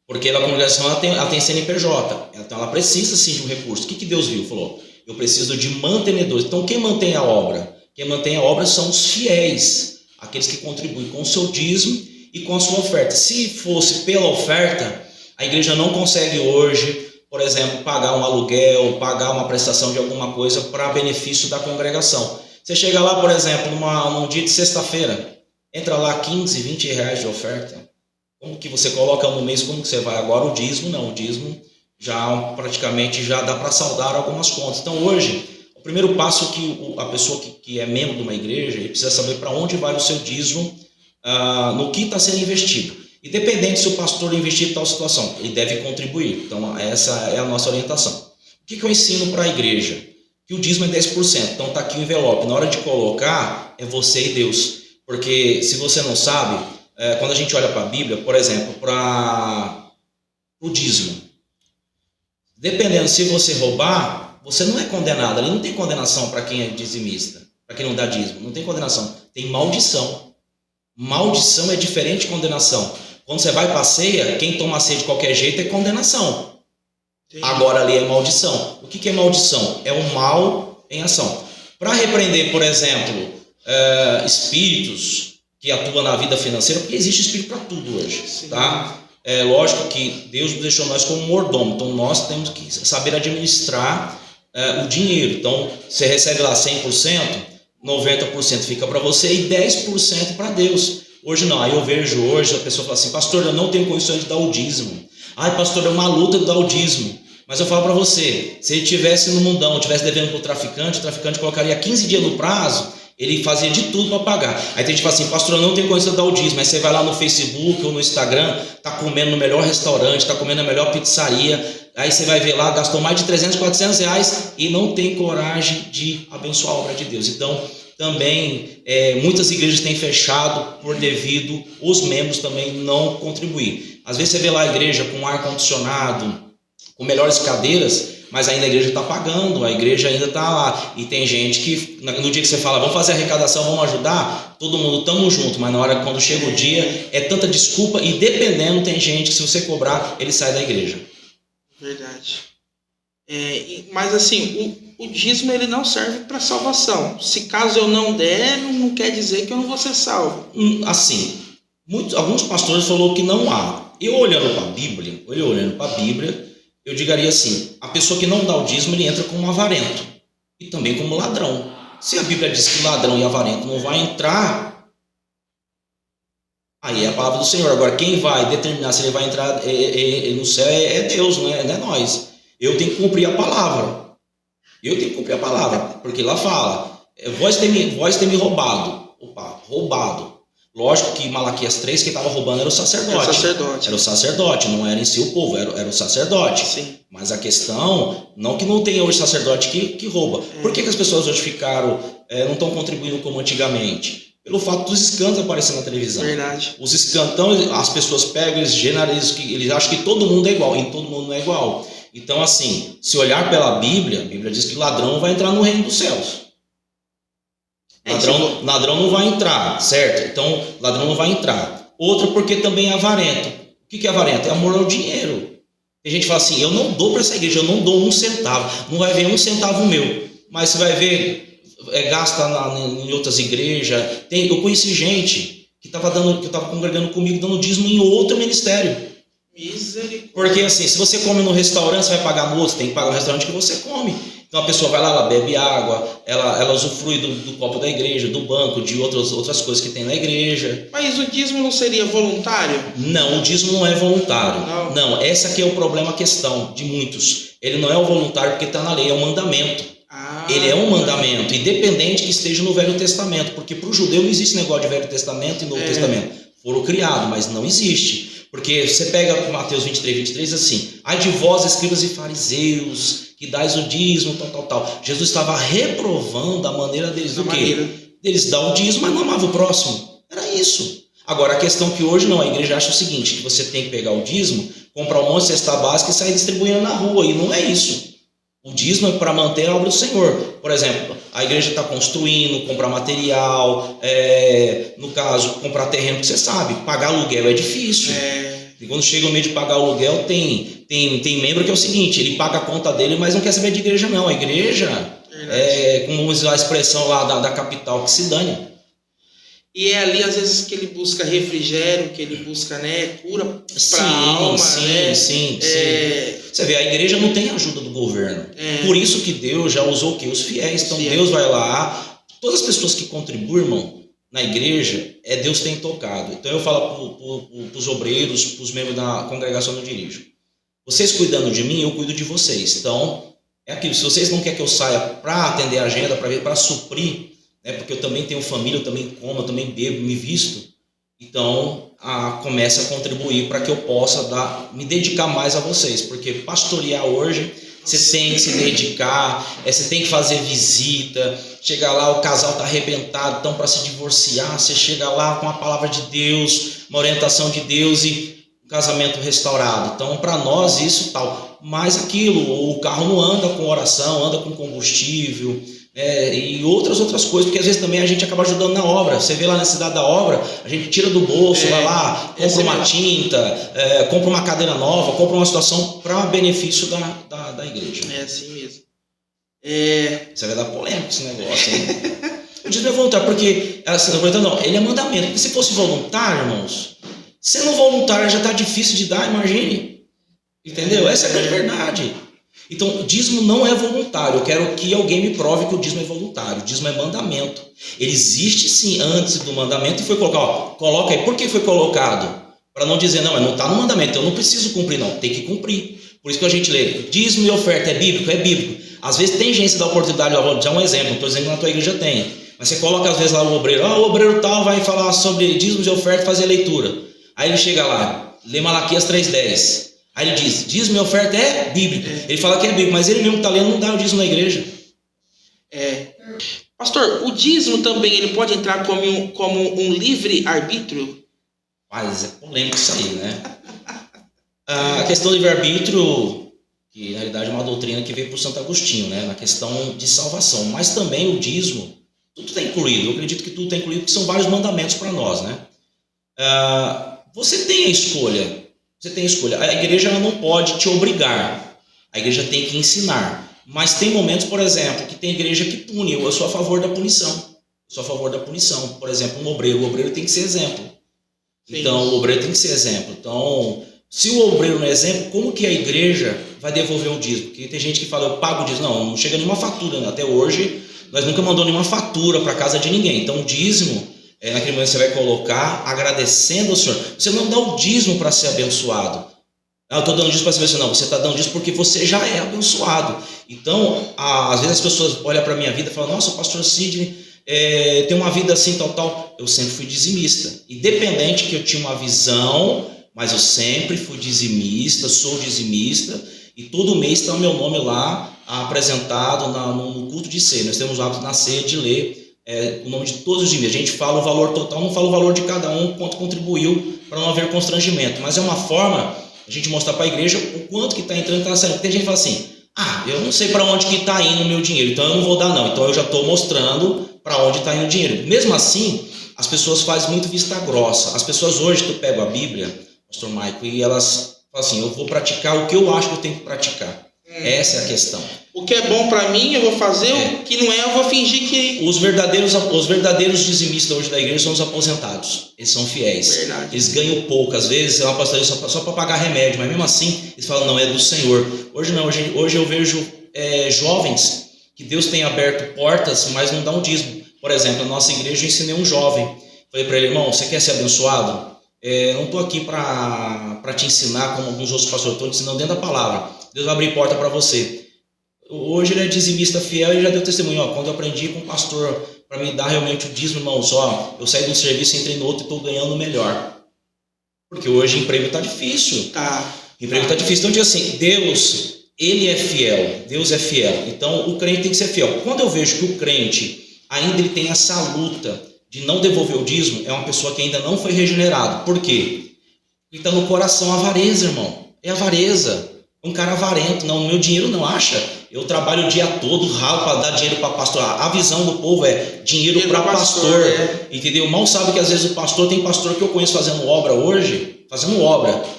porque ela como organização ela tem CNPJ, então ela precisa sim de um recurso. O que Deus viu? Falou, eu preciso de mantenedores. Então quem mantém a obra? Quem mantém a obra são os fiéis, aqueles que contribuem com o seu dízimo e com a sua oferta. Se fosse pela oferta, a igreja não consegue hoje, por exemplo, pagar um aluguel, pagar uma prestação de alguma coisa para benefício da congregação. Você chega lá, por exemplo, num dia de sexta-feira, entra lá 15, 20 reais de oferta. Como que você coloca no mês, como que você vai? Agora o dízimo não, o dízimo já praticamente já dá para saldar algumas contas. Então hoje, o primeiro passo que a pessoa que é membro de uma igreja, ele precisa saber para onde vai o seu dízimo, no que está sendo investido. Independente se o pastor investir em tal situação, ele deve contribuir. Então essa é a nossa orientação. O que eu ensino para a igreja? Que o dízimo é 10%, então está aqui o envelope. Na hora de colocar, é você e Deus. Porque se você não sabe, quando a gente olha para a Bíblia, por exemplo, para o dízimo, dependendo se você roubar, você não é condenado. Ali não tem condenação para quem é dizimista, para quem não dá dízimo. Não tem condenação, tem maldição. Maldição é diferente de condenação. Quando você vai para a ceia, quem toma a ceia de qualquer jeito é condenação. Sim. Agora ali é maldição. O que é maldição? É o mal em ação. Para repreender, por exemplo, espíritos que atuam na vida financeira, porque existe espírito para tudo hoje, tá? É lógico que Deus deixou nós como mordomo, então nós temos que saber administrar o dinheiro. Então, você recebe lá 100%, 90% fica para você e 10% para Deus. Hoje não, aí eu vejo hoje a pessoa fala assim, pastor, eu não tenho condições de dar o dízimo. Ai, pastor, é uma luta de dar o dízimo. Mas eu falo para você, se ele estivesse no mundão, estivesse devendo para o traficante colocaria 15 dias no prazo, ele fazia de tudo para pagar. Aí tem gente que fala assim, pastor, eu não tenho condição de dar o dízimo. Mas você vai lá no Facebook ou no Instagram, tá comendo no melhor restaurante, tá comendo na melhor pizzaria. Aí você vai ver lá, gastou mais de 300, 400 reais e não tem coragem de abençoar a obra de Deus. Então, também, muitas igrejas têm fechado por devido os membros também não contribuir. Às vezes você vê lá a igreja com ar-condicionado, com melhores cadeiras, mas ainda a igreja está pagando, a igreja ainda está lá. E tem gente que, no dia que você fala, vamos fazer arrecadação, vamos ajudar, todo mundo estamos junto, mas na hora quando chega o dia, é tanta desculpa e dependendo, tem gente que se você cobrar, ele sai da igreja. Verdade. Mas assim, o dízimo ele não serve para salvação. Se caso eu não der, não quer dizer que eu não vou ser salvo. Assim, alguns pastores falaram que não há. Eu olhando para a Bíblia, eu diria assim, a pessoa que não dá o dízimo, ele entra como avarento e também como ladrão. Se a Bíblia diz que ladrão e avarento não vai entrar, aí é a palavra do Senhor. Agora, quem vai determinar se ele vai entrar no céu é Deus, não é nós. Eu tenho que cumprir a palavra. Porque lá fala, vós tem me roubado. Opa, roubado. Lógico que Malaquias 3, quem estava roubando era o sacerdote. Era o sacerdote, não era em si o povo, era o sacerdote. Sim. Mas a questão, não que não tenha hoje sacerdote que rouba. Por que as pessoas hoje não estão contribuindo como antigamente? Pelo fato dos escândalos aparecendo na televisão. Verdade. Os escândalos, as pessoas pegam, eles generalizam, eles acham que todo mundo é igual, e todo mundo não é igual. Então, assim, se olhar pela Bíblia, a Bíblia diz que ladrão vai entrar no reino dos céus. Ladrão não vai entrar, certo? Então, ladrão não vai entrar. Outra porque também é avarento. O que é avarento? É amor ao dinheiro. Tem gente que fala assim, eu não dou para essa igreja, eu não dou 1 centavo. Não vai ver 1 centavo meu. Mas você vai ver, gasta em outras igrejas. Eu conheci gente que estava congregando comigo, dando dízimo em outro ministério. Misericórdia. Porque assim, se você come no restaurante, você vai pagar no outro, você tem que pagar no restaurante que você come. Então a pessoa vai lá, ela bebe água, ela usufrui do copo da igreja, do banco, de outras coisas que tem na igreja. Mas o dízimo não seria voluntário? Não, o dízimo não é voluntário. Não, essa aqui é o problema, a questão de muitos. Ele não é o voluntário porque está na lei, é um mandamento. Ele é um mandamento, independente que esteja no Velho Testamento, porque para o judeu não existe negócio de Velho Testamento e Novo Testamento. Foram criados, mas não existe. Porque você pega Mateus 23, assim, ai de vós, escribas e fariseus, que dais o dízimo, tal. Jesus estava reprovando a maneira deles do quê? Deles dar o dízimo, mas não amava o próximo. Era isso. Agora, a questão que hoje não, a igreja acha o seguinte, que você tem que pegar o dízimo, comprar um monte de cesta básica e sair distribuindo na rua, e não é isso. O dízimo é para manter a obra do Senhor. Por exemplo, a igreja está construindo, comprar material, no caso, comprar terreno, que você sabe, pagar aluguel é difícil. E quando chega o meio de pagar o aluguel, tem membro que é o seguinte, ele paga a conta dele, mas não quer saber de igreja não. A igreja como usar a expressão lá da capital, que se dane. E é ali, às vezes, que ele busca refrigério, que ele busca, cura para a alma. Sim. Você vê, a igreja não tem ajuda do governo. Por isso que Deus já usou o quê? Os fiéis. Então Deus vai lá, todas as pessoas que contribuem, irmão, na igreja, Deus tem tocado. Então eu falo para os obreiros, para os membros da congregação onde eu dirijo. Vocês cuidando de mim, eu cuido de vocês. Então, é aquilo, se vocês não querem que eu saia para atender a agenda, para suprir, porque eu também tenho família, eu também como, eu também bebo, me visto, então comece a contribuir para que eu possa me dedicar mais a vocês, porque pastorear hoje, você tem que se dedicar, você tem que fazer visita, chegar lá, o casal está arrebentado, estão para se divorciar, você chega lá com a palavra de Deus, uma orientação de Deus e um casamento restaurado. Então, para nós, isso tal. Mas aquilo, o carro não anda com oração, anda com combustível, E outras coisas, porque às vezes também a gente acaba ajudando na obra. Você vê lá na cidade da obra, a gente tira do bolso, vai lá, compra uma tinta, compra uma cadeira nova, compra uma situação para benefício da igreja. É assim mesmo. Você vai dar polêmica esse negócio, hein? O dízimo é voluntário, porque não, ele é mandamento. Porque se fosse voluntário, irmãos, sendo voluntário já está difícil de dar, imagine. Entendeu? Essa é a grande verdade. Então, o dízimo não é voluntário. Eu quero que alguém me prove que o dízimo é voluntário. O dízimo é mandamento. Ele existe sim antes do mandamento e foi colocado. Coloca aí. Por que foi colocado? Para não dizer, não está no mandamento, eu não preciso cumprir, não. Tem que cumprir. Por isso que a gente lê, dízimo e oferta é bíblico? É bíblico. Às vezes tem gente que dá oportunidade, eu vou dar um exemplo, não estou dizendo que na tua igreja tem. Mas você coloca às vezes lá o obreiro tal vai falar sobre dízimos e oferta e fazer a leitura. Aí ele chega lá, lê Malaquias 3:10. Aí ele diz, dízimo e oferta é bíblico. Ele fala que é bíblico, mas ele mesmo que está lendo não dá o dízimo na igreja. Pastor, o dízimo também ele pode entrar como um livre-arbítrio? Mas é polêmico isso aí, né? A questão do livre-arbítrio, que na realidade é uma doutrina que veio por Santo Agostinho, né? Na questão de salvação. Mas também o dízimo, tudo está incluído. Eu acredito que tudo está incluído, porque são vários mandamentos para nós, né? Você tem a escolha. A igreja não pode te obrigar. A igreja tem que ensinar. Mas tem momentos, por exemplo, que tem igreja que pune. Eu sou a favor da punição. Por exemplo, o obreiro tem que ser exemplo. Sim. Então, o obreiro tem que ser exemplo. Então, se o obreiro não é exemplo, como que a igreja vai devolver o dízimo? Porque tem gente que fala, eu pago o dízimo. Não chega nenhuma fatura, né? Até hoje, nós nunca mandamos nenhuma fatura para casa de ninguém. Então, o dízimo, naquele momento você vai colocar agradecendo ao Senhor. Você não dá o dízimo para ser abençoado. Eu estou dando dízimo para ser abençoado. Não, você está dando dízimo porque você já é abençoado. Então, às vezes as pessoas olham para a minha vida e falam, nossa, o pastor Sidney tem uma vida assim, tal. Eu sempre fui dizimista. Independente que eu tinha uma visão, mas eu sempre fui dizimista, sou dizimista. E todo mês está o meu nome lá apresentado no culto de ceia. Nós temos o hábito na ceia de ler o nome de todos os dias. A gente fala o valor total, não fala o valor de cada um, quanto contribuiu para não haver constrangimento. Mas é uma forma a gente mostrar para a igreja o quanto que está entrando e está saindo. Tem gente que fala assim, eu não sei para onde que está indo o meu dinheiro, então eu não vou dar não. Então eu já estou mostrando para onde está indo o dinheiro. Mesmo assim, as pessoas fazem muito vista grossa. As pessoas hoje, tu pega a Bíblia, pastor Maico, e elas falam assim, eu vou praticar o que eu acho que eu tenho que praticar. Essa é a questão. O que é bom para mim, eu vou fazer. O que não é, eu vou fingir que... Os verdadeiros dizimistas hoje da igreja são os aposentados. Eles são fiéis. Verdade. Eles ganham pouco. Às vezes é uma pastoria só para pagar remédio. Mas mesmo assim, eles falam, não, é do Senhor. Hoje não. Hoje eu vejo jovens que Deus tem aberto portas, mas não dá um dízimo. Por exemplo, na nossa igreja eu ensinei um jovem. Falei para ele, irmão, você quer ser abençoado? Não estou aqui para te ensinar como alguns outros pastores. Estou te ensinando dentro da palavra. Deus vai abrir porta para você. Hoje ele é dizimista fiel e já deu testemunho. Quando eu aprendi com o pastor para me dar realmente o dízimo, irmão, eu saí de um serviço, entrei no outro e estou ganhando melhor. Porque hoje o emprego está difícil. Emprego está difícil. Então, diz assim, Deus, ele é fiel. Deus é fiel. Então, o crente tem que ser fiel. Quando eu vejo que o crente ainda ele tem essa luta de não devolver o dízimo, é uma pessoa que ainda não foi regenerado. Por quê? Porque está no coração a avareza, irmão. É avareza. Um cara avarento, não, meu dinheiro não acha. Eu trabalho o dia todo, ralo para dar dinheiro para pastor. A visão do povo é dinheiro para pastor. Entendeu? Mal sabe que às vezes tem pastor que eu conheço fazendo obra hoje,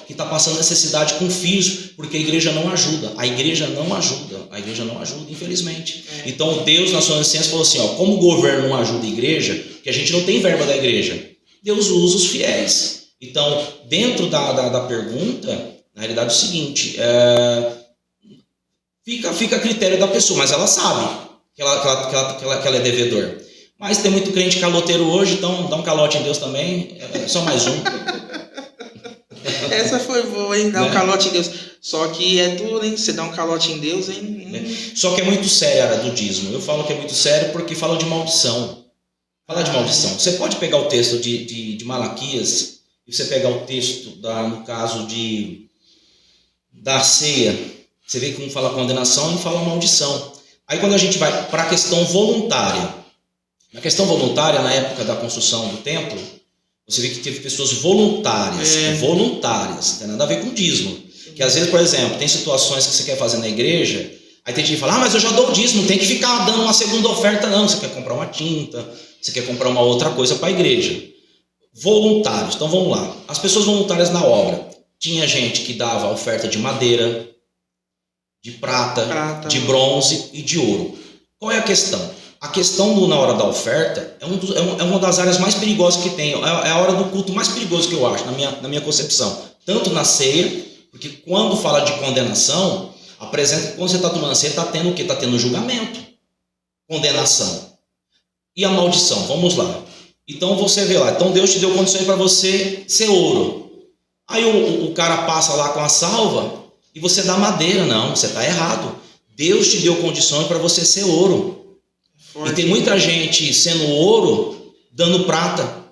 que está passando necessidade com filhos, porque a igreja não ajuda. A igreja não ajuda, infelizmente. Então Deus, na sua licença, falou assim, como o governo não ajuda a igreja, que a gente não tem verba da igreja, Deus usa os fiéis. Então, dentro da pergunta, na realidade é o seguinte, fica a critério da pessoa, mas ela sabe que ela é devedor. Mas tem muito crente caloteiro hoje, então dá um calote em Deus também, só mais um. Essa foi boa, hein? Dar um calote em Deus. Só que é duro, hein? Você dá um calote em Deus, hein? Só que é muito sério a área do dízimo. Eu falo que é muito sério porque fala de maldição. Fala de maldição. Você pode pegar o texto de Malaquias e você pegar o texto, no caso da ceia, você vê que um fala condenação e um fala maldição. Aí quando a gente vai para a questão voluntária, na questão voluntária, na época da construção do templo, você vê que teve pessoas voluntárias, não tem nada a ver com dízimo. Que às vezes, por exemplo, tem situações que você quer fazer na igreja, Aí tem gente que fala, mas eu já dou o dízimo, não tem que ficar dando uma segunda oferta não. Você quer comprar uma tinta, você quer comprar uma outra coisa para a igreja. Voluntários, então vamos lá. As pessoas voluntárias na obra. Tinha gente que dava oferta de madeira, de prata, de bronze e de ouro. Qual é a questão? A questão na hora da oferta é uma das áreas mais perigosas que tem. É a hora do culto mais perigoso que eu acho, na minha concepção. Tanto na ceia, porque quando fala de condenação, apresenta que quando você está tomando a ceia, está tendo o quê? Está tendo julgamento, condenação. E a maldição, vamos lá. Então você vê lá, então Deus te deu condições para você ser ouro. Aí o cara passa lá com a salva e você dá madeira. Não, você está errado. Deus te deu condições para você ser ouro. E tem muita gente sendo ouro, dando prata.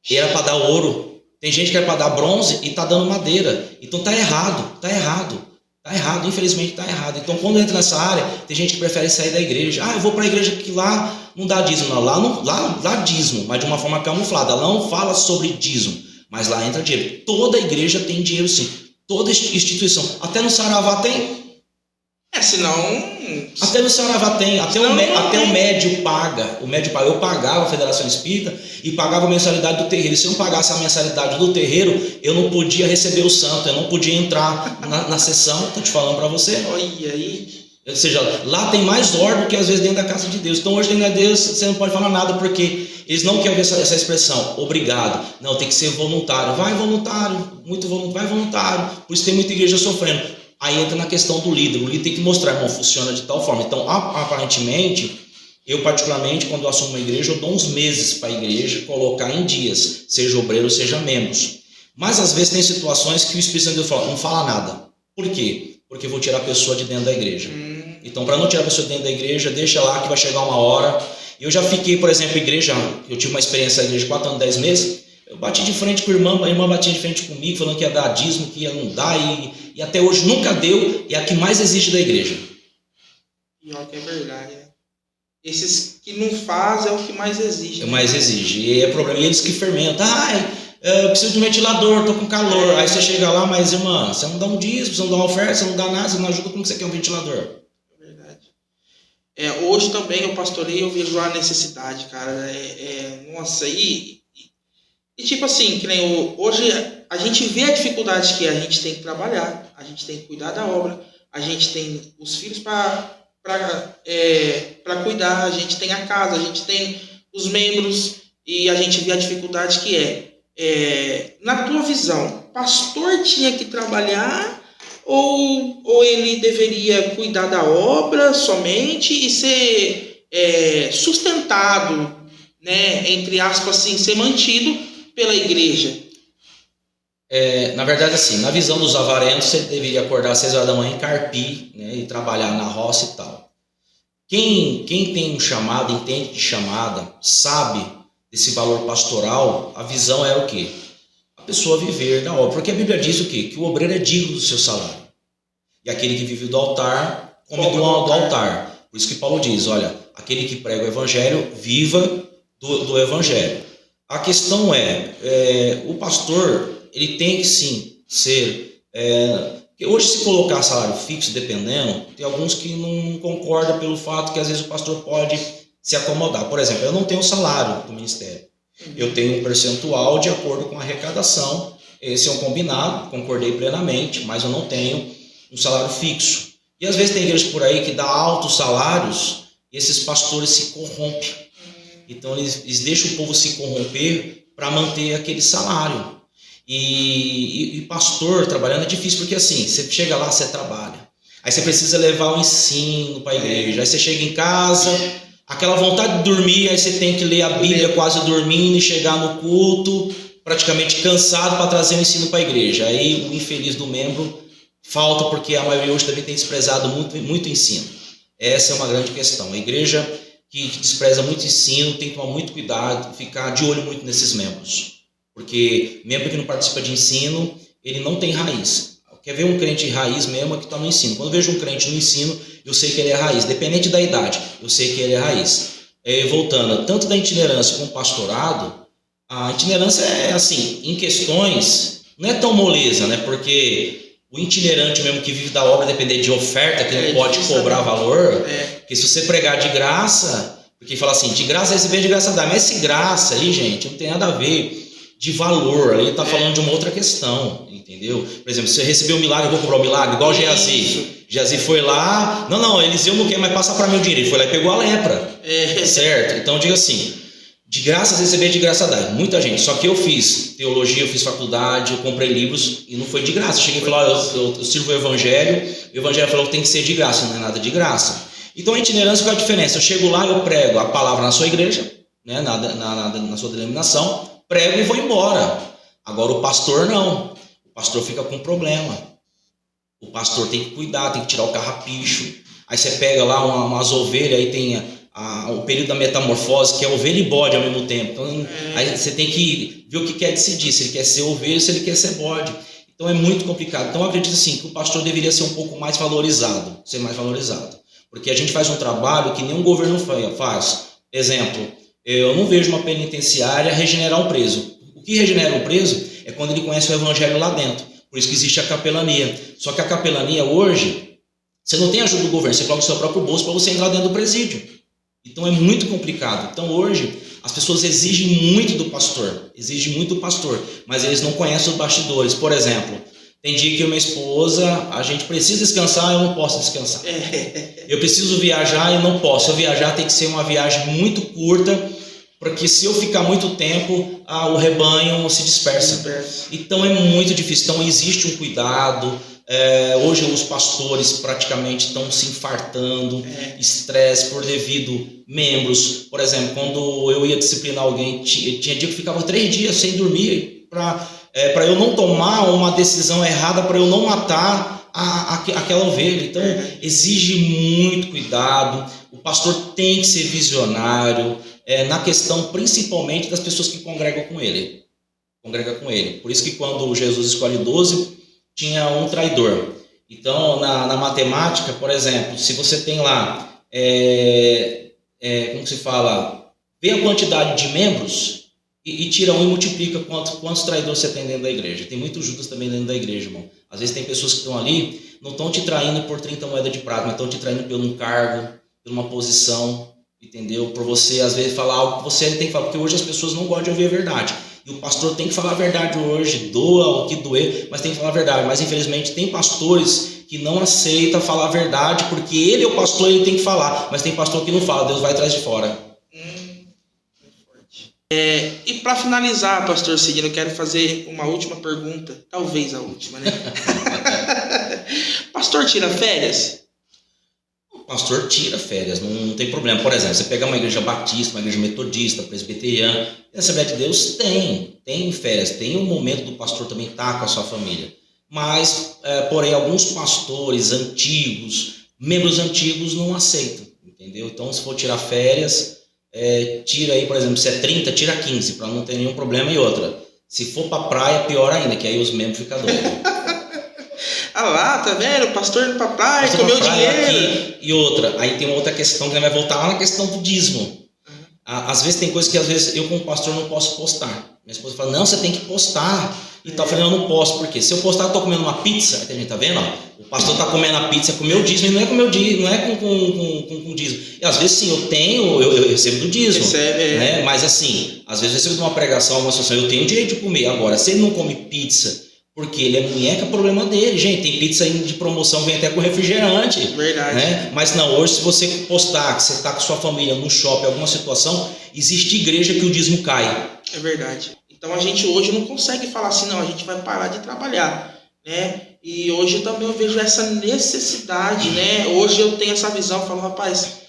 E era para dar ouro. Tem gente que era para dar bronze e está dando madeira. Então está errado, está errado. Está errado, infelizmente está errado. Então quando entra nessa área, tem gente que prefere sair da igreja. Eu vou para a igreja que lá não dá dízimo. Não, lá dá dízimo, mas de uma forma camuflada. Ela não fala sobre dízimo, mas lá entra dinheiro. Toda igreja tem dinheiro sim. Toda instituição. Até no Saravá tem. Senão... Até no Saravá tem, até o médio paga. O médio paga. Eu pagava a Federação Espírita e pagava a mensalidade do terreiro. Se eu não pagasse a mensalidade do terreiro, eu não podia receber o santo, eu não podia entrar na sessão. Estou te falando para você. Olha aí. Ou seja, lá tem mais ordem do que às vezes dentro da casa de Deus. Então hoje dentro de Deus você não pode falar nada porque eles não querem ver essa expressão, obrigado. Não, tem que ser voluntário. Vai voluntário, muito voluntário, vai voluntário. Por isso tem muita igreja sofrendo. Aí entra na questão do líder. O líder tem que mostrar, irmão, funciona de tal forma. Então, aparentemente, eu particularmente, quando eu assumo uma igreja, eu dou uns meses para a igreja colocar em dias, seja obreiro, seja membros. Mas às vezes tem situações que o Espírito Santo de Deus fala, não fala nada. Por quê? Porque eu vou tirar a pessoa de dentro da igreja. Então, para não tirar a pessoa de dentro da igreja, deixa lá que vai chegar uma hora. Eu já fiquei, por exemplo, igreja, eu tive uma experiência na igreja de 4 anos, 10 meses. Eu bati de frente com a irmã batia de frente comigo, falando que ia dar dízimo, que ia não dar, e até hoje nunca deu, e é a que mais exige da igreja. Pior que é verdade, né? Esses que não fazem é o que mais exige. É o mais exige, e é problema, e eles que fermentam. Eu preciso de um ventilador, estou com calor. Aí você chega lá, mas irmã, você não dá um dízimo, você não dá uma oferta, você não dá nada, você não ajuda, como que você quer um ventilador? É verdade. Hoje também eu pastorei, eu vejo a necessidade, cara. Nossa, e tipo assim, que nem hoje a gente vê a dificuldade que a gente tem que trabalhar, a gente tem que cuidar da obra, a gente tem os filhos para cuidar, a gente tem a casa, a gente tem os membros e a gente vê a dificuldade que na tua visão, pastor tinha que trabalhar ou ele deveria cuidar da obra somente e ser sustentado, né, entre aspas assim, ser mantido pela igreja? Na verdade, assim, na visão dos avarentos, você deveria acordar às 6 horas da manhã e carpir, né, e trabalhar na roça e tal. Quem tem um chamado, entende de chamada, sabe desse valor pastoral, a visão é o quê? A pessoa viver da obra. Porque a Bíblia diz o quê? Que o obreiro é digno do seu salário. E aquele que vive do altar, come do altar. Por isso que Paulo diz, olha, aquele que prega o evangelho, viva do evangelho. A questão o pastor, ele tem que sim ser... hoje, se colocar salário fixo, dependendo, tem alguns que não concordam pelo fato que às vezes o pastor pode se acomodar. Por exemplo, eu não tenho salário do ministério. Eu tenho um percentual de acordo com a arrecadação. Esse é um combinado, concordei plenamente, mas eu não tenho um salário fixo. E às vezes tem igrejas por aí que dá altos salários e esses pastores se corrompem. Então eles deixam o povo se corromper para manter aquele salário. E pastor trabalhando é difícil, porque assim, você chega lá, você trabalha. Aí você precisa levar o ensino para a igreja. Aí você chega em casa, aquela vontade de dormir, aí você tem que ler a Bíblia quase dormindo e chegar no culto, praticamente cansado para trazer o ensino para a igreja. Aí o infeliz do membro falta, porque a maioria hoje também tem desprezado muito ensino. Essa é uma grande questão. A igreja que despreza muito ensino tem que tomar muito cuidado, ficar de olho muito nesses membros. Porque membro que não participa de ensino, ele não tem raiz. Quer ver um crente raiz mesmo é que está no ensino. Quando eu vejo um crente no ensino, eu sei que ele é raiz. Dependente da idade, eu sei que ele é raiz. Voltando, tanto da itinerância como pastorado, a itinerância é assim, em questões, não é tão moleza, né? Porque O itinerante mesmo que vive da obra depender de oferta, que não pode cobrar valor, porque se você pregar de graça, porque fala assim, de graça receber, de graça dar, mas esse graça aí, gente, não tem nada a ver de valor, ali tá falando de uma outra questão, entendeu? Por exemplo, se você recebeu um milagre, eu vou cobrar um milagre, igual o Geazi. Geazi foi lá, não, Eliseu não quer mais passar para mim o dinheiro, ele foi lá e pegou a lepra, certo? Então diga assim, de graça receber, de graça dar. Muita gente. Só que eu fiz teologia, eu fiz faculdade, eu comprei livros e não foi de graça. Cheguei e falei, eu sirvo o evangelho falou que tem que ser de graça, não é nada de graça. Então a itinerância, qual é a diferença? Eu chego lá, eu prego a palavra na sua igreja, né, na sua denominação, prego e vou embora. Agora o pastor não. O pastor fica com problema. O pastor tem que cuidar, tem que tirar o carrapicho. Aí você pega lá umas ovelhas, aí tem o período da metamorfose, que é ovelha e bode ao mesmo tempo. Então, aí você tem que ver o que quer decidir, se ele quer ser ovelha ou se ele quer ser bode. Então é muito complicado. Então eu acredito assim, que o pastor deveria ser um pouco mais valorizado, porque a gente faz um trabalho que nenhum governo faz. Exemplo, eu não vejo uma penitenciária regenerar um preso. O que regenera um preso é quando ele conhece o evangelho lá dentro. Por isso que existe a capelania. Só que a capelania hoje, você não tem ajuda do governo, você coloca o seu próprio bolso para você entrar dentro do presídio. Então é muito complicado. Então hoje as pessoas exigem muito do pastor, mas eles não conhecem os bastidores. Por exemplo, tem dia que eu e minha esposa, a gente precisa descansar, eu não posso descansar. Eu preciso viajar e não posso. Se eu viajar tem que ser uma viagem muito curta, porque se eu ficar muito tempo, o rebanho se dispersa. Então é muito difícil. Então existe um cuidado. Hoje os pastores praticamente estão se infartando, estresse por devido membros. Por exemplo, quando eu ia disciplinar alguém, tinha dia que eu ficava 3 dias sem dormir para eu não tomar uma decisão errada, para eu não matar aquela ovelha. Então exige muito cuidado. O pastor tem que ser visionário na questão principalmente das pessoas que congregam com ele. Por isso que quando Jesus escolhe 12, tinha um traidor. Então, na matemática, por exemplo, se você tem lá, como se fala, vê a quantidade de membros e tira um e multiplica quantos traidores você tem dentro da igreja. Tem muitos Judas também dentro da igreja, irmão. Às vezes tem pessoas que estão ali, não estão te traindo por 30 moedas de prata, mas estão te traindo por um cargo, por uma posição, entendeu? Por você, às vezes, falar algo que você tem que falar, porque hoje as pessoas não gostam de ouvir a verdade. E o pastor tem que falar a verdade hoje, doa o que doer, mas tem que falar a verdade. Mas infelizmente tem pastores que não aceitam falar a verdade, porque ele é o pastor, ele tem que falar. Mas tem pastor que não fala, Deus vai atrás de fora. E para finalizar, pastor Sidney, eu quero fazer uma última pergunta, talvez a última, né? Pastor tira férias? O pastor tira férias, não tem problema. Por exemplo, você pegar uma igreja batista, uma igreja metodista, presbiteriana, a Assembleia de Deus tem férias, tem um momento do pastor também estar com a sua família. Mas, porém, alguns pastores antigos, membros antigos, não aceitam, entendeu? Então, se for tirar férias, tira aí, por exemplo, se é 30, tira 15, para não ter nenhum problema. E outra, se for para praia, pior ainda, que aí os membros ficam doidos. Lá, tá vendo? O pastor indo pra praia, comeu dinheiro. Aqui. E outra, aí tem uma outra questão que vai voltar lá na questão do dízimo. Às vezes tem coisas que às vezes eu como pastor não posso postar. Minha esposa fala, não, você tem que postar. E tal, eu falei, eu não posso, por quê? Se eu postar, eu tô comendo uma pizza, a gente tá vendo? O pastor tá comendo a pizza, com o meu dízimo, e não é com o meu dízimo, não é com dízimo. E às vezes sim, eu recebo do dízimo. Né? Mas assim, às vezes eu recebo de uma pregação, uma situação, eu tenho o direito de comer. Agora, se ele não come pizza, porque ele é munheca, é problema dele, gente. Tem pizza aí de promoção, vem até com refrigerante. Verdade. Né? Mas não, hoje se você postar que você está com sua família no shopping, alguma situação, existe igreja que o dízimo cai. É verdade. Então a gente hoje não consegue falar assim, não, a gente vai parar de trabalhar, né? E hoje também eu vejo essa necessidade, né? Hoje eu tenho essa visão, eu falo, rapaz,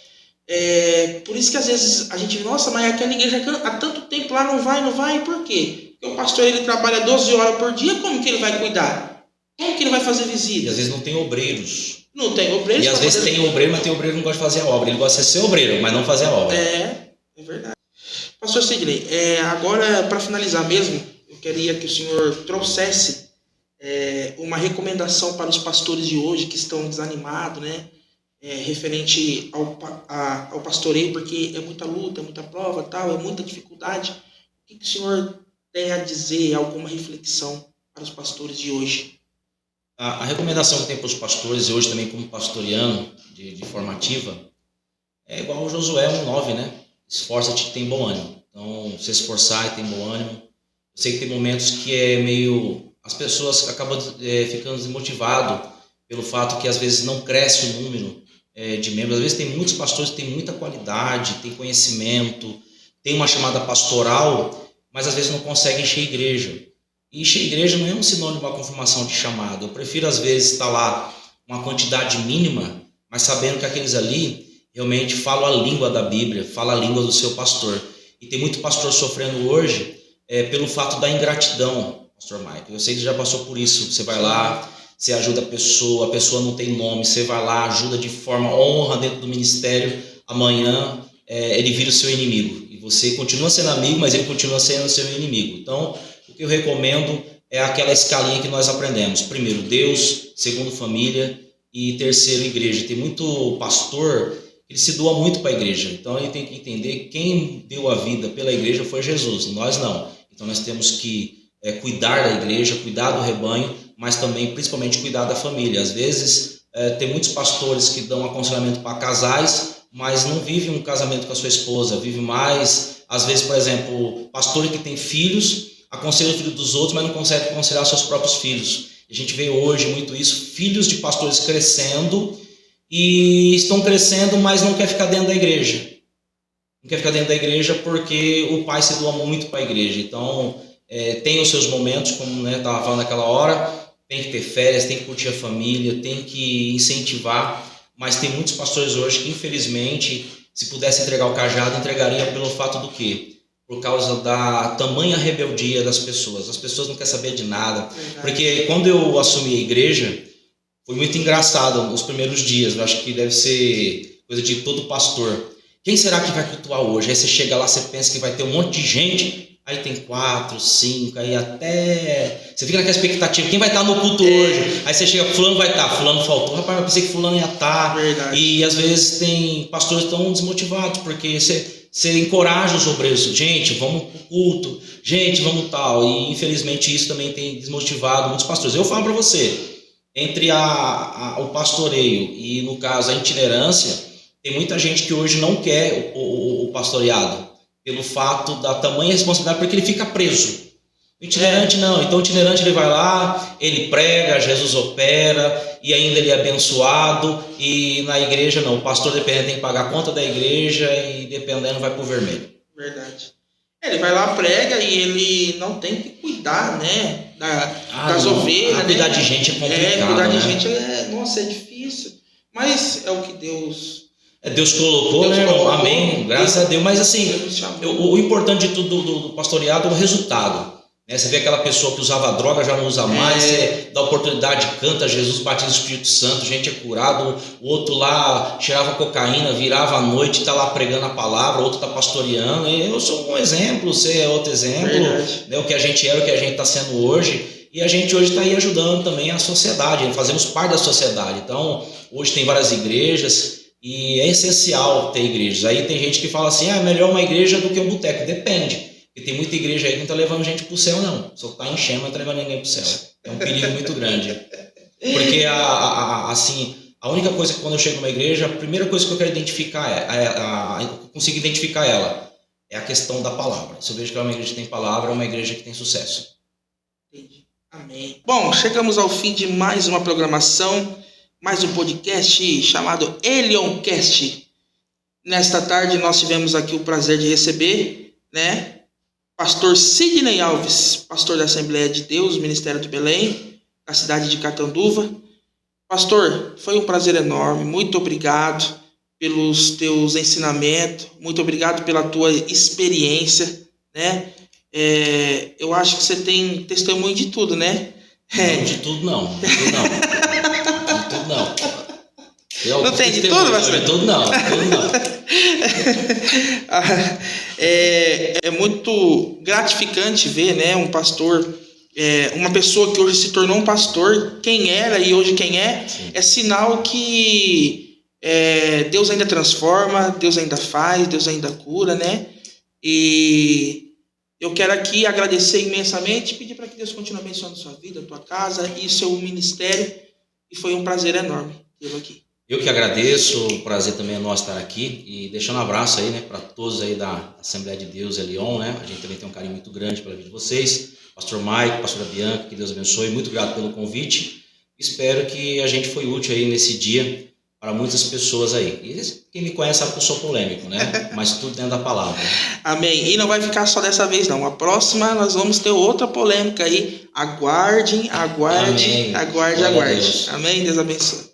por isso que às vezes a gente, nossa, mas aquela igreja há tanto tempo lá não vai, por quê? Porque o pastor ele trabalha 12 horas por dia, como que ele vai cuidar? Como que ele vai fazer visita? E às vezes não tem obreiros. Não tem obreiros. E às vezes tem obreiro, mas tem obreiro que não gosta de fazer a obra. Ele gosta de ser obreiro, mas não fazer a obra. É verdade. Pastor Sidney, agora para finalizar mesmo, eu queria que o senhor trouxesse uma recomendação para os pastores de hoje que estão desanimados, né? Referente ao pastoreio, porque é muita luta, é muita prova, tal, é muita dificuldade. O que o senhor tem a dizer, alguma reflexão para os pastores de hoje? A recomendação que tem para os pastores, e hoje também como pastoriano de formativa, é igual ao Josué 1,9, né? Esforça-te e tem bom ânimo. Então, se esforçar e tem bom ânimo. Eu sei que tem momentos que as pessoas acabam ficando desmotivadas pelo fato que às vezes não cresce o número de membros. Às vezes tem muitos pastores que têm muita qualidade, têm conhecimento, têm uma chamada pastoral, mas às vezes não conseguem encher a igreja. E encher a igreja não é um sinônimo de uma confirmação de chamado. Eu prefiro às vezes estar lá uma quantidade mínima, mas sabendo que aqueles ali realmente falam a língua da Bíblia, falam a língua do seu pastor. E tem muito pastor sofrendo hoje pelo fato da ingratidão, pastor Michael. Eu sei que você já passou por isso. Você vai lá, você ajuda a pessoa não tem nome, você vai lá, ajuda de forma honra dentro do ministério, amanhã ele vira o seu inimigo. E você continua sendo amigo, mas ele continua sendo o seu inimigo. Então, o que eu recomendo é aquela escalinha que nós aprendemos. Primeiro, Deus. Segundo, família. E terceiro, igreja. Tem muito pastor que ele se doa muito para a igreja. Então, ele tem que entender quem deu a vida pela igreja foi Jesus, nós não. Então, nós temos que cuidar da igreja, cuidar do rebanho, mas também, principalmente, cuidar da família. Às vezes, tem muitos pastores que dão aconselhamento para casais, mas não vivem um casamento com a sua esposa, vive mais, às vezes, por exemplo, pastor que tem filhos, aconselha o filho dos outros, mas não consegue aconselhar seus próprios filhos. A gente vê hoje muito isso, filhos de pastores crescendo e estão crescendo, mas não quer ficar dentro da igreja. Não quer ficar dentro da igreja porque o pai se doa muito para a igreja. Então, tem os seus momentos, como estava falando naquela hora, tem que ter férias, tem que curtir a família, tem que incentivar, mas tem muitos pastores hoje que, infelizmente, se pudesse entregar o cajado, entregaria pelo fato do quê? Por causa da tamanha rebeldia das pessoas. As pessoas não querem saber de nada. Porque quando eu assumi a igreja, foi muito engraçado os primeiros dias. Eu acho que deve ser coisa de todo pastor. Quem será que vai cultuar hoje? Aí você chega lá, você pensa que vai ter um monte de gente, aí tem 4, 5, aí até... Você fica naquela expectativa, quem vai estar no culto hoje? Aí você chega, fulano vai estar, fulano faltou. Rapaz, eu pensei que fulano ia estar. Verdade. E às vezes tem pastores tão desmotivados, porque você encoraja os obreiros, gente, vamos pro culto, gente, vamos tal. E infelizmente isso também tem desmotivado muitos pastores. Eu falo para você, entre o pastoreio e, no caso, a itinerância, tem muita gente que hoje não quer o pastoreado, pelo fato da tamanha responsabilidade, porque ele fica preso. O itinerante não, então o itinerante ele vai lá, ele prega, Jesus opera, e ainda ele é abençoado, e na igreja não, o pastor dependendo tem que pagar a conta da igreja, e dependendo vai pro vermelho. Verdade. Ele vai lá, prega, e ele não tem que cuidar, né, das ovelhas, cuidar né? de gente é complicado, cuidar de né? gente é difícil, mas é o que Deus... Deus colocou, né, irmão? Amém, graças a Deus. Mas assim, o importante de tudo do pastoreado é o resultado. Você vê aquela pessoa que usava droga, já não usa mais, você dá oportunidade, canta, Jesus batiza o Espírito Santo, gente é curado, o outro lá cheirava cocaína, virava à noite, está lá pregando a palavra, o outro está pastoreando. Eu sou um exemplo, você é outro exemplo, né, o que a gente era, o que a gente está sendo hoje, e a gente hoje está aí ajudando também a sociedade, fazemos parte da sociedade. Então, hoje tem várias igrejas, e é essencial ter igrejas. Aí tem gente que fala assim, é melhor uma igreja do que um boteco. Depende. Porque tem muita igreja aí que não está levando gente para o céu, não. Só está enchendo, não está levando ninguém para o céu. É um perigo muito grande. Porque, assim, a única coisa que quando eu chego numa igreja, a primeira coisa que eu quero identificar eu consigo identificar ela, é a questão da palavra. Se eu vejo que é uma igreja que tem palavra, é uma igreja que tem sucesso. Entendi. Amém. Bom, chegamos ao fim de mais uma programação, mais um podcast chamado Elioncast. Nesta tarde nós tivemos aqui o prazer de receber, né, pastor Sidney Alves, pastor da Assembleia de Deus, Ministério de Belém, da cidade de Catanduva. Pastor, foi um prazer enorme, muito obrigado pelos teus ensinamentos, muito obrigado pela tua experiência, né? Eu acho que você tem testemunho de tudo, né? Não, de tudo não. De tudo não. Não tem de tudo, pastor? De tudo não. É muito gratificante ver, né, um pastor, uma pessoa que hoje se tornou um pastor, quem era e hoje quem é, é sinal que Deus ainda transforma, Deus ainda faz, Deus ainda cura, né? E Eu quero aqui agradecer imensamente, pedir para que Deus continue abençoando a sua vida, a tua casa e seu ministério. E foi um prazer enorme tê-lo aqui. Eu que agradeço, o prazer também é nosso estar aqui e deixando um abraço aí, né, para todos aí da Assembleia de Deus Elion, né? A gente também tem um carinho muito grande pela vida de vocês. Pastor Mike, pastora Bianca, que Deus abençoe. Muito obrigado pelo convite. Espero que a gente foi útil aí nesse dia para muitas pessoas aí. E quem me conhece sabe que eu sou polêmico, né? Mas tudo dentro da palavra. Amém. E não vai ficar só dessa vez, não. A próxima nós vamos ter outra polêmica aí. Aguarde. Amém. Aguarde. Amém. Deus abençoe.